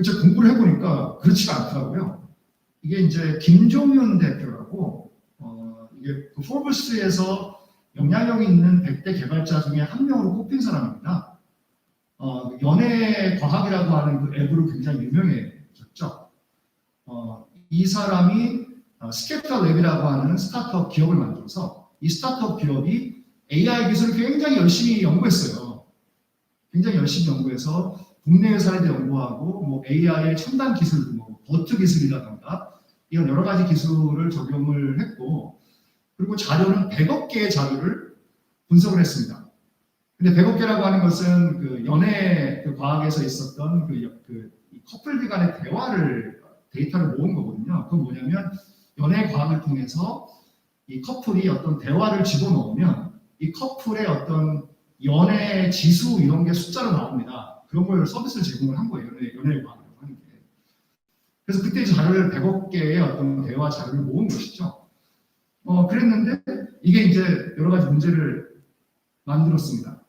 제가 공부를 해보니까 그렇지가 않더라고요. 이게 이제 김종윤 대표라고 이게 그 포브스에서 영향력 있는 100대 개발자 중에 한 명으로 꼽힌 사람입니다. 연애과학이라고 하는 그 앱으로 굉장히 유명해졌죠. 이 사람이 스케프터 랩이라고 하는 스타트업 기업을 만들어서 이 스타트업 기업이 AI 기술을 굉장히 열심히 연구했어요. 굉장히 열심히 연구해서 국내 회사에도 연구하고 AI의 첨단 기술, 버트 기술이라든가 이런 여러 가지 기술을 적용을 했고 그리고 자료는 100억 개의 자료를 분석을 했습니다. 근데 100억 개라고 하는 것은 그 연애 그 과학에서 있었던 그 커플들 간의 대화를 데이터를 모은 거거든요. 그건 뭐냐면 연애 과학을 통해서 이 커플이 어떤 대화를 집어넣으면 이 커플의 어떤 연애 지수 이런 게 숫자로 나옵니다. 그런 걸 서비스를 제공을 한 거예요. 연애 과학이라고 하는 게. 그래서 그때 자료를 100억 개의 어떤 대화 자료를 모은 것이죠. 그랬는데 이게 이제 여러 가지 문제를 만들었습니다.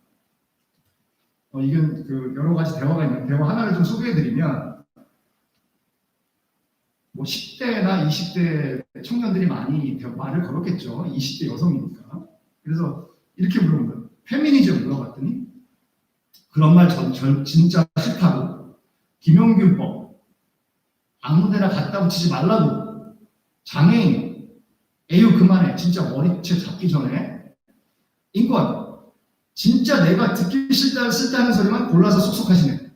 이게 그 여러 가지 대화가 있는 대화 하나를 좀 소개해드리면 10대나 20대 청년들이 많이 말을 걸었겠죠. 20대 여성이니까. 그래서 이렇게 물어본 거예요. 페미니즘 물어봤더니 그런 말 진짜 싫다고. 김용균법 아무데나 갖다 붙이지 말라고. 장애인 에휴 그만해. 진짜 머리채 잡기 전에. 인권 진짜 내가 듣기 싫다는 소리만 골라서 쏙쏙하시네.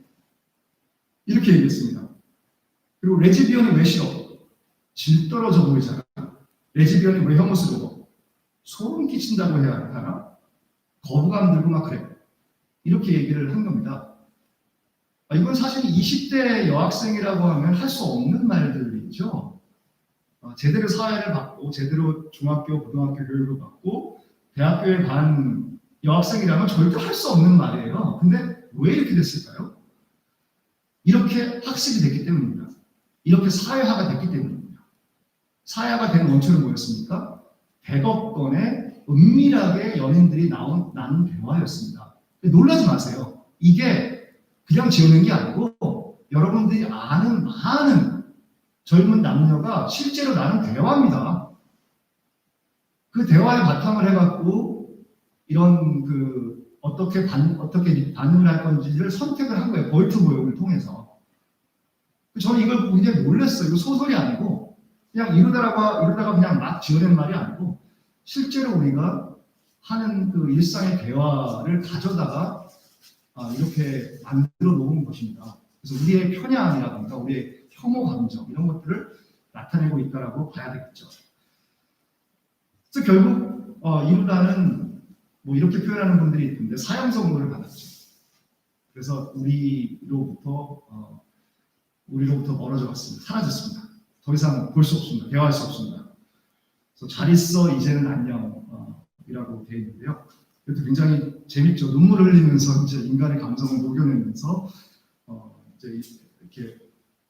이렇게 얘기했습니다. 그리고 레즈비언이 왜 싫어? 질 떨어져 보이잖아. 레즈비언이 왜 혐오스러워? 소름 끼친다고 해야 하나? 거부감 들고 막 그래. 이렇게 얘기를 한 겁니다. 이건 사실 20대 여학생이라고 하면 할 수 없는 말들이죠. 제대로 사회를 받고 제대로 중학교, 고등학교 교육을 받고 대학교에 간 여학생이라면 절대 할 수 없는 말이에요. 근데 왜 이렇게 됐을까요? 이렇게 학습이 됐기 때문입니다. 이렇게 사회화가 됐기 때문입니다. 사회화가 된 원천은 뭐였습니까? 100억 건의 은밀하게 연인들이 나눈 대화였습니다. 놀라지 마세요. 이게 그냥 지어낸 게 아니고 여러분들이 아는 많은 젊은 남녀가 실제로 나눈 대화입니다. 그 대화에 바탕을 해갖고 이런 어떻게 반응을 할 건지를 선택을 한 거예요. 볼트 모형을 통해서. 저는 이걸 보고 굉장히 놀랐어요. 이거 소설이 아니고 그냥 이러다가 그냥 막 지어낸 말이 아니고 실제로 우리가 하는 그 일상의 대화를 가져다가 이렇게 만들어 놓은 것입니다. 그래서 우리의 편향이라든가 우리의 혐오 감정 이런 것들을 나타내고 있다라고 봐야 되겠죠. 그래서 결국 이루다는 이렇게 표현하는 분들이 있는데 사형 선고를 받았죠. 그래서 우리로부터 멀어져 갔습니다. 사라졌습니다. 더 이상 볼 수 없습니다. 대화할 수 없습니다. 그래서 잘 있어 이제는 안녕이라고 되어 있는데요. 그래도 굉장히 재밌죠. 눈물을 흘리면서 이제 인간의 감정을 녹여내면서 이제 이렇게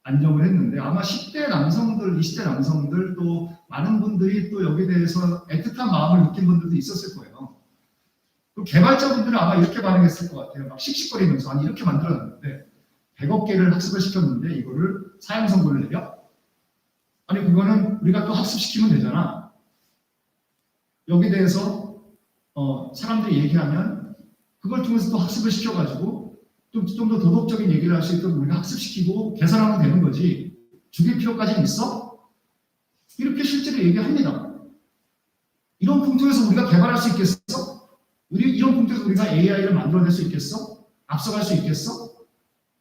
안녕을 했는데 아마 10대 남성들, 20대 남성들 또 많은 분들이 또 여기에 대해서 애틋한 마음을 느낀 분들도 있었을 거예요. 또 개발자분들은 아마 이렇게 반응했을 것 같아요. 막 씩씩거리면서 아니 이렇게 만들어놨는데 100억 개를 학습을 시켰는데 이거를 사형 선고를 내려? 아니 그거는 우리가 또 학습시키면 되잖아. 여기에 대해서 사람들이 얘기하면 그걸 통해서 또 학습을 시켜가지고 좀 더 도덕적인 얘기를 할 수 있도록 우리가 학습시키고 개선하면 되는 거지. 죽일 필요까지는 있어? 이렇게 실제로 얘기합니다. 이런 풍토에서 우리가 개발할 수 있겠어? 이런 풍토에서 우리가 AI를 만들어낼 수 있겠어? 앞서갈 수 있겠어?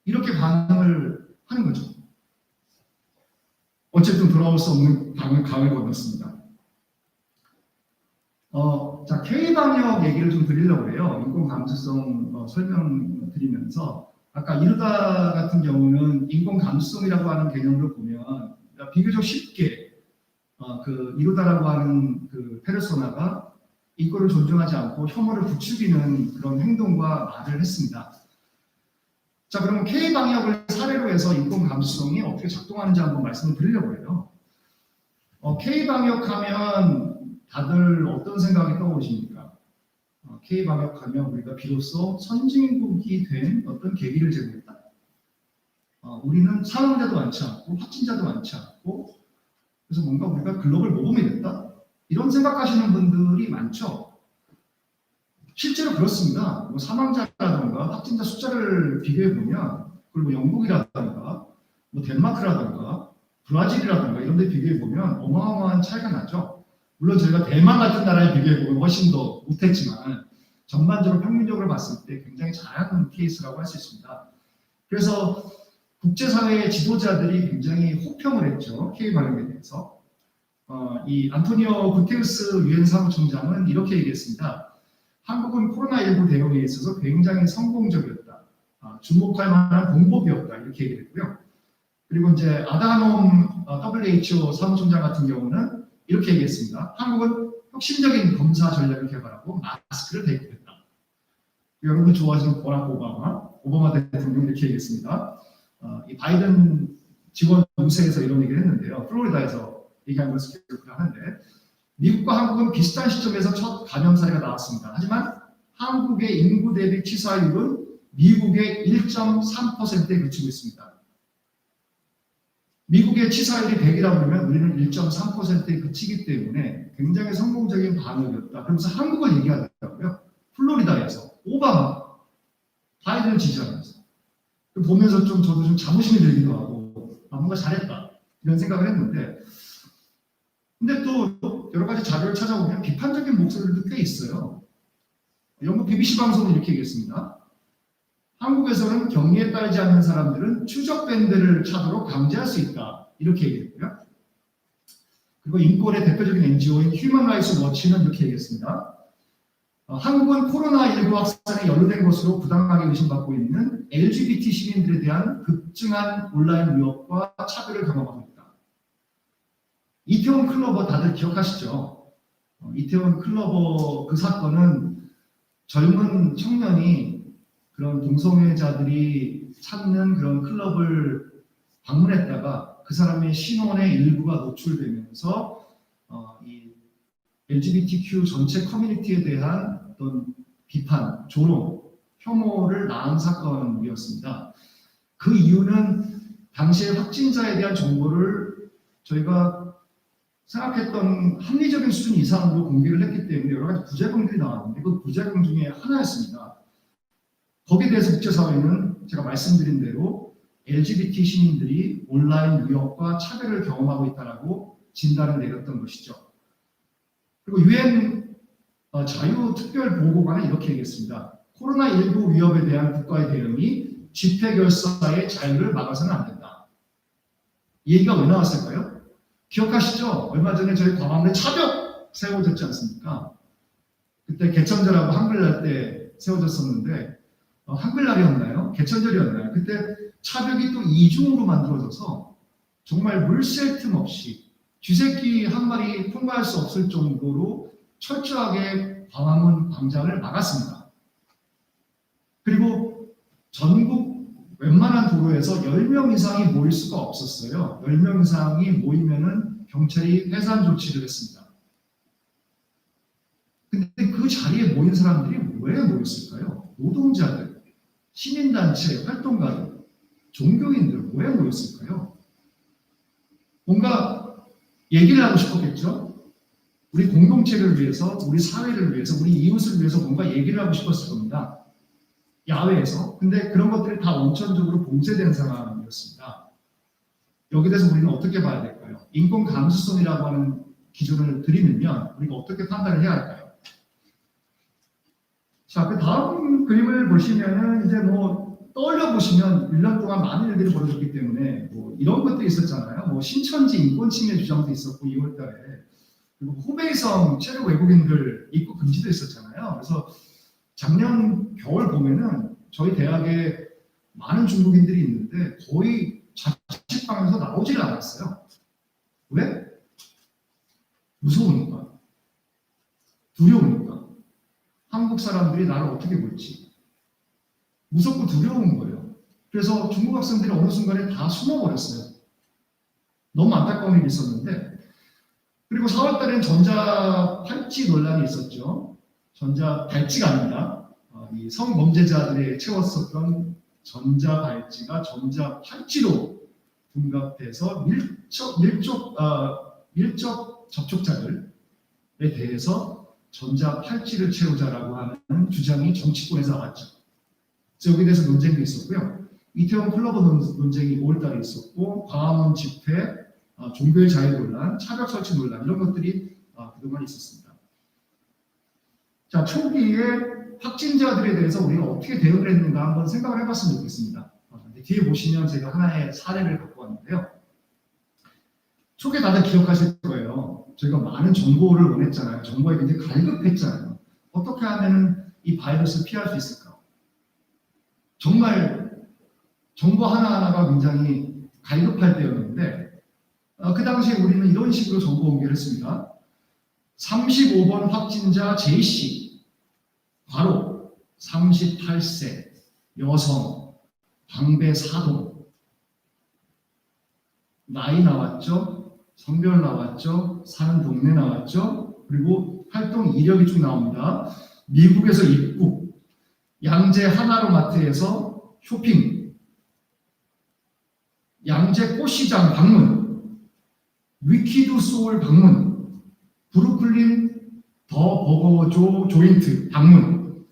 이렇게 반응을 하는 거죠. 어쨌든 돌아올 수 없는 강을 건넜습니다. 자, K방역 얘기를 좀 드리려고 해요. 인권 감수성 설명드리면서 아까 이루다 같은 경우는 인권 감수성이라고 하는 개념을 보면 비교적 쉽게 그 이루다라고 하는 그 페르소나가 인권을 존중하지 않고 혐오를 부추기는 그런 행동과 말을 했습니다. 자, 그러면 K방역을 사례로 해서 인권 감수성이 어떻게 작동하는지 한번 말씀을 드리려고 해요. K방역 하면 다들 어떤 생각이 떠오르십니까? K방역 하면 우리가 비로소 선진국이 된 어떤 계기를 제공했다. 우리는 사망자도 많지 않고 확진자도 많지 않고 그래서 뭔가 우리가 글로벌 모범이 됐다. 이런 생각하시는 분들이 많죠. 실제로 그렇습니다. 뭐 사망자라든가 확진자 숫자를 비교해 보면 그리고 영국이라든가 뭐 덴마크라든가 브라질이라든가 이런 데 비교해 보면 어마어마한 차이가 나죠. 물론 저희가 대만 같은 나라에 비교해 보면 훨씬 더 못했지만 전반적으로 평균적으로 봤을 때 굉장히 잘하는 케이스라고 할 수 있습니다. 그래서 국제사회의 지도자들이 굉장히 호평을 했죠. K방역에 대해서. 이 안토니오 구테르스 유엔 사무총장은 이렇게 얘기했습니다. 한국은 코로나19 대응에 있어서 굉장히 성공적이었다. 주목할 만한 공법이었다. 이렇게 얘기했고요. 그리고 이제 아다놈 WHO 사무총장 같은 경우는 이렇게 얘기했습니다. 한국은 혁신적인 검사 전략을 개발하고 마스크를 대입했다. 여러분 좋아하시는 버락 오바마 대통령이 이렇게 얘기했습니다. 이 바이든 지원 유세에서 이런 얘기를 했는데요. 플로리다에서 얘기한 것을 기억하는데 미국과 한국은 비슷한 시점에서 첫 감염 사례가 나왔습니다. 하지만 한국의 인구 대비 치사율은 미국의 1.3%에 그치고 있습니다. 미국의 치사율이 100이라고 하면 우리는 1.3%에 그치기 때문에 굉장히 성공적인 방역이었다. 그러면서 한국을 얘기하더라고요. 플로리다에서 오바마, 바이든을 지지하면서. 보면서 저도 좀 자부심이 들기도 하고 뭔가 잘했다 이런 생각을 했는데 근데 또 여러 가지 자료를 찾아보면 비판적인 목소리들도 꽤 있어요. 영국 BBC 방송은 이렇게 얘기했습니다. 한국에서는 격리에 따르지 않는 사람들은 추적 밴드를 차도록 강제할 수 있다. 이렇게 얘기했고요. 그리고 인권의 대표적인 NGO인 휴먼 라이츠 워치는 이렇게 얘기했습니다. 한국은 코로나19 확산에 연루된 것으로 부당하게 의심받고 있는 LGBT 시민들에 대한 급증한 온라인 위협과 차별을 경험하고 있다. 이태원 클로버 다들 기억하시죠? 이태원 클로버 그 사건은 젊은 청년이 그런 동성애자들이 찾는 그런 클럽을 방문했다가 그 사람의 신원의 일부가 노출되면서 이 LGBTQ 전체 커뮤니티에 대한 어떤 비판, 조롱, 혐오를 낳은 사건이었습니다. 그 이유는 당시의 확진자에 대한 정보를 저희가 생각했던 합리적인 수준 이상으로 공개를 했기 때문에 여러 가지 부작용들이 나왔는데 그 부작용 중에 하나였습니다. 거기에 대해서 국제사회는 제가 말씀드린 대로 LGBT 시민들이 온라인 위협과 차별을 경험하고 있다라고 진단을 내렸던 것이죠. 그리고 유엔 자유특별보고관은 이렇게 얘기했습니다. 코로나19 위협에 대한 국가의 대응이 집회 결사의 자유를 막아서는 안 된다. 이 얘기가 왜 나왔을까요? 기억하시죠? 얼마 전에 저희 광화문에 차벽 세워졌지 않습니까? 그때 개천절하고 한글날 때 세워졌었는데 한글날이었나요? 개천절이었나요? 그때 차벽이 또 이중으로 만들어져서 정말 물샐 틈 없이 쥐새끼 한 마리 통과할 수 없을 정도로 철저하게 광화문 광장을 막았습니다. 그리고 전국 웬만한 도로에서 10명 이상이 모일 수가 없었어요. 10명 이상이 모이면은 경찰이 해산 조치를 했습니다. 근데 그 자리에 모인 사람들이 왜 모였을까요? 노동자들, 시민단체, 활동가들, 종교인들 왜 모였을까요? 뭔가 얘기를 하고 싶었겠죠? 우리 공동체를 위해서, 우리 사회를 위해서, 우리 이웃을 위해서 뭔가 얘기를 하고 싶었을 겁니다. 야외에서. 근데 그런 것들이 다 원천적으로 봉쇄된 상황이었습니다. 여기 대해서 우리는 어떻게 봐야 될까요? 인권 감수성이라고 하는 기준을 드리면 우리가 어떻게 판단을 해야 할까요? 자, 그 다음 그림을 보시면은 이제 뭐 떠올려 보시면 1년 동안 많은 일들이 벌어졌기 때문에 뭐 이런 것도 있었잖아요. 뭐 신천지 인권 침해 주장도 있었고 2월달에 그리고 후베이성 체류 외국인들 입국 금지도 있었잖아요. 그래서 작년 겨울 보면은 저희 대학에 많은 중국인들이 있는데 거의 자취방에서 나오지를 않았어요. 왜? 무서우니까, 두려우니까. 한국 사람들이 나를 어떻게 볼지 무섭고 두려운 거예요. 그래서 중국 학생들이 어느 순간에 다 숨어버렸어요. 너무 안타까운 일이 있었는데, 그리고 4월 달에는 전자 팔찌 논란이 있었죠. 전자 발찌가 아닙니다. 이 성범죄자들이 채웠었던 전자 발찌가 전자 팔찌로 둔갑돼서 밀접 접촉자들에 대해서 전자 팔찌를 채우자라고 하는 주장이 정치권에서 나왔죠. 그래서 여기에 대해서 논쟁도 있었고요. 이태원 클러버 논쟁이 5월달에 있었고, 광화문 집회, 종교의 자유 논란, 차벽 설치 논란 이런 것들이 그동안 있었습니다. 자, 초기에 확진자들에 대해서 우리가 어떻게 대응을 했는가 한번 생각을 해봤으면 좋겠습니다. 뒤에 보시면 제가 하나의 사례를 갖고 왔는데요. 초기에 다들 기억하실 거예요. 저희가 많은 정보를 원했잖아요. 정보에 굉장히 갈급했잖아요. 어떻게 하면 이 바이러스를 피할 수 있을까? 정말 정보 하나하나가 굉장히 갈급할 때였는데 그 당시에 우리는 이런 식으로 정보 공개를 했습니다. 35번 확진자 J씨, 바로 38세 여성, 방배 사동. 나이 나왔죠? 성별 나왔죠? 사는 동네 나왔죠? 그리고 활동 이력이 쭉 나옵니다. 미국에서 입국, 양재 하나로마트에서 쇼핑, 양재 꽃시장 방문, 위키드 소울 방문, 브루클린 더 버거조 조인트 방문.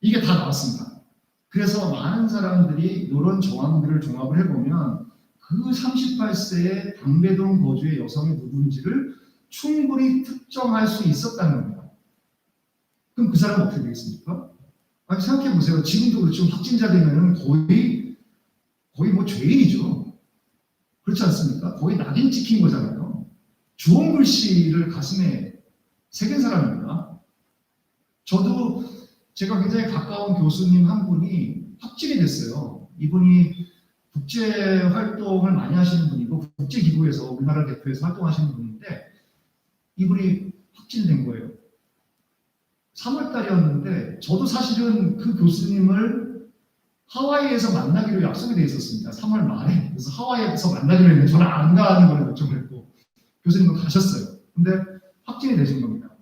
이게 다 나왔습니다. 그래서 많은 사람들이 이런 정황들을 종합을 해보면 그 38세의 방배동 거주의 여성이 누군지를 충분히 특정할 수 있었다는 겁니다. 그럼 그 사람은 어떻게 되겠습니까? 아니, 생각해 보세요. 지금도 그렇지만 확진자 되면 거의 뭐 죄인이죠. 그렇지 않습니까? 거의 낙인 찍힌 거잖아요. 주홍 글씨를 가슴에 새긴 사람입니다. 저도 제가 굉장히 가까운 교수님 한 분이 확진이 됐어요. 이분이 국제 활동을 많이 하시는 분이고 국제기구에서 우리나라를 대표해서 활동하시는 분인데 이분이 확진된 거예요. 3월 달이었는데 저도 사실은 그 교수님을 하와이에서 만나기로 약속이 돼 있었습니다. 3월 말에. 그래서 하와이에서 만나기로 했는데 저는 안 가는 걸 요청을 했고 교수님은 가셨어요. 근데 확진이 되신 겁니다.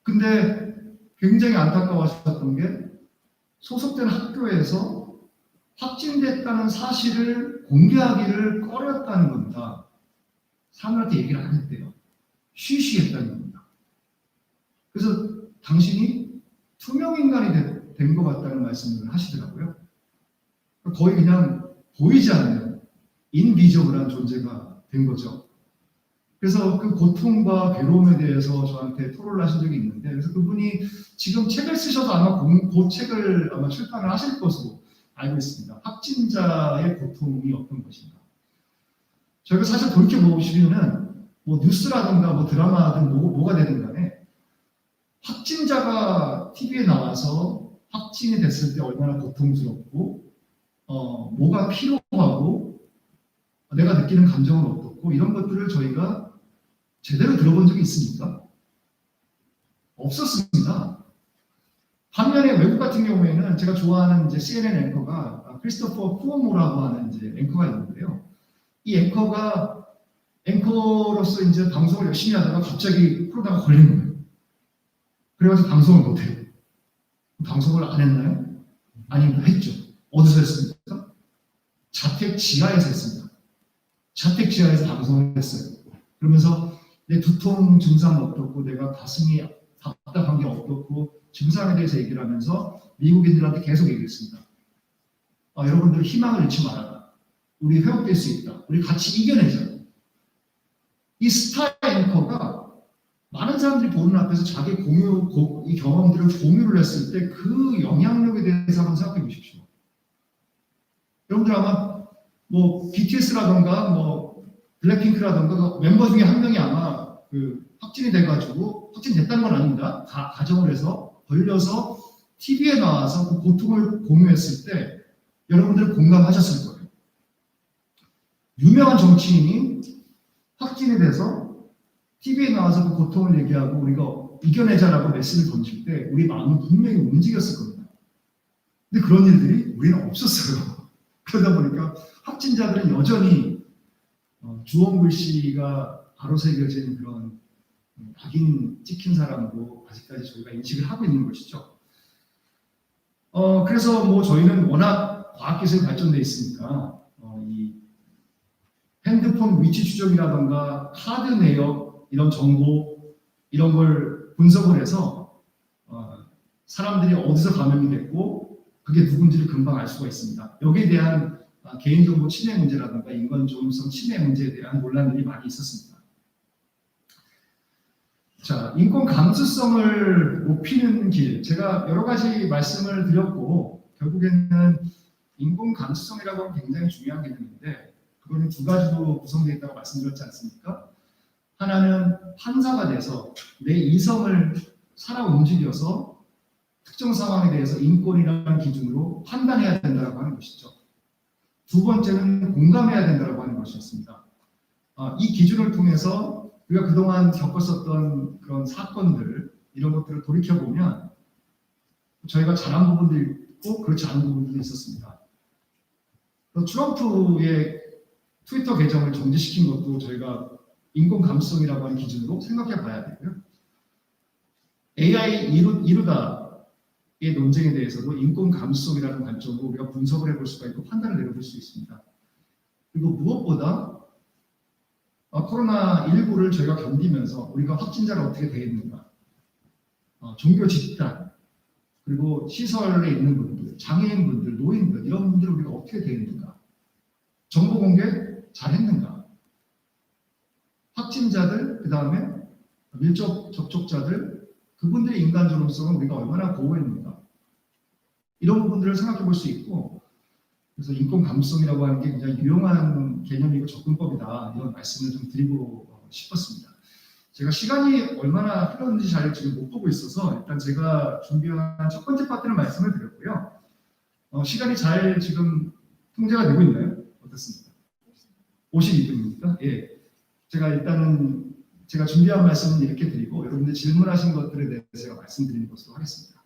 근데 굉장히 안타까워하셨던 게 소속된 학교에서 확진됐다는 사실을 공개하기를 꺼렸다는 겁니다. 사람들한테 얘기를 안 했대요. 쉬쉬했다는 겁니다. 그래서 당신이 투명인간이 된 것 같다는 말씀을 하시더라고요. 거의 그냥 보이지 않는 인비저블한 존재가 된 거죠. 그래서 그 고통과 괴로움에 대해서 저한테 토론을 하신 적이 있는데, 그래서 그분이 지금 책을 쓰셔서 아마 그 책을 아마 출판을 하실 것으로 알고 있습니다. 확진자의 고통이 어떤 것인가. 저희가 사실 돌이켜보시면은 뭐 뉴스라든가 뭐 드라마든 뭐가 되든 간에 확진자가 TV에 나와서 확진이 됐을 때 얼마나 고통스럽고 뭐가 필요하고 내가 느끼는 감정은 어떻고 이런 것들을 저희가 제대로 들어본 적이 있습니까? 없었습니다. 반면에 외국 같은 경우에는 제가 좋아하는 이제 CNN 앵커가 크리스토퍼 쿠오모라고 하는 이제 앵커가 있는데요. 이 앵커로서 이제 방송을 열심히 하다가 갑자기 코로나가 걸린 거예요. 그래가지고 방송을 못해요. 방송을 안 했나요? 아닙니다. 했죠. 어디서 했습니까? 자택 지하에서 했습니다. 자택 지하에서 방송을 했어요. 그러면서 내 두통 증상 어떻고 내가 가슴이 답답한 게 어떻고 증상에 대해서 얘기를 하면서 미국인들한테 계속 얘기했습니다. 여러분들 희망을 잃지 말아라. 우리 회복될 수 있다. 우리 같이 이겨내자. 이 스타 앵커가 많은 사람들이 보는 앞에서 자기 이 경험들을 공유를 했을 때 그 영향력에 대해서 한번 생각해 보십시오. 여러분들 아마 뭐 BTS라던가 뭐 블랙핑크라던가 멤버 중에 한 명이 아마 그 확진이 돼가지고 확진됐다는 건 아닙니다. 가정을 해서 걸려서 TV에 나와서 그 고통을 공유했을 때 여러분들 공감하셨을 거예요. 유명한 정치인이 확진이 돼서 TV에 나와서 그 고통을 얘기하고 우리가 이겨내자라고 메시지를 던질 때 우리 마음은 분명히 움직였을 겁니다. 근데 그런 일들이 우리는 없었어요. 그러다 보니까 확진자들은 여전히 주원글 씨가 바로 새겨진 그런 낙인 찍힌 사람으로 아직까지 저희가 인식을 하고 있는 것이죠. 그래서 뭐 저희는 워낙 과학기술이 발전되어 있으니까 이 핸드폰 위치 추적이라던가 카드 내역 이런 정보 이런 걸 분석을 해서 사람들이 어디서 감염이 됐고 그게 누군지를 금방 알 수가 있습니다. 여기에 대한 개인정보 침해 문제라든가 인권조음성 침해 문제에 대한 논란들이 많이 있었습니다. 자, 인권 감수성을 높이는 길. 제가 여러 가지 말씀을 드렸고 결국에는 인권 감수성이라고 하면 굉장히 중요한 개념인데 그거는 두 가지로 구성되어 있다고 말씀드렸지 않습니까? 하나는 판사가 돼서 내 이성을 살아 움직여서 특정 상황에 대해서 인권이라는 기준으로 판단해야 된다고 하는 것이죠. 두 번째는 공감해야 된다고 하는 것이었습니다. 이 기준을 통해서 우리가 그동안 겪었었던 그런 사건들 이런 것들을 돌이켜보면 저희가 잘한 부분도 있고 그렇지 않은 부분도 있었습니다. 트럼프의 트위터 계정을 정지시킨 것도 저희가 인권 감수성이라고 하는 기준으로 생각해 봐야 되고요. AI 이루다의 논쟁에 대해서도 인권 감수성이라는 관점으로 우리가 분석을 해볼 수가 있고 판단을 내려볼 수 있습니다. 그리고 무엇보다 코로나19를 저희가 견디면서 우리가 확진자가 어떻게 되겠는가, 종교 집단, 그리고 시설에 있는 분들, 장애인분들, 노인들 이런 분들 우리가 어떻게 되겠는가, 정보 공개 잘했는가, 확진자들, 그 다음에 밀접 접촉자들, 그분들의 인간존엄성을 우리가 얼마나 보호했는가 이런 부분들을 생각해 볼 수 있고 그래서 인권 감수성이라고 하는 게 굉장히 유용한 개념이고 접근법이다 이런 말씀을 좀 드리고 싶었습니다. 제가 시간이 얼마나 흘렀는지 잘 지금 못 보고 있어서 일단 제가 준비한 첫 번째 파트는 말씀을 드렸고요. 시간이 잘 지금 통제가 되고 있나요? 어떻습니까? 52분입니까? 예. 제가 일단은 제가 준비한 말씀은 이렇게 드리고 여러분들 질문하신 것들에 대해서 제가 말씀드리는 것으로 하겠습니다.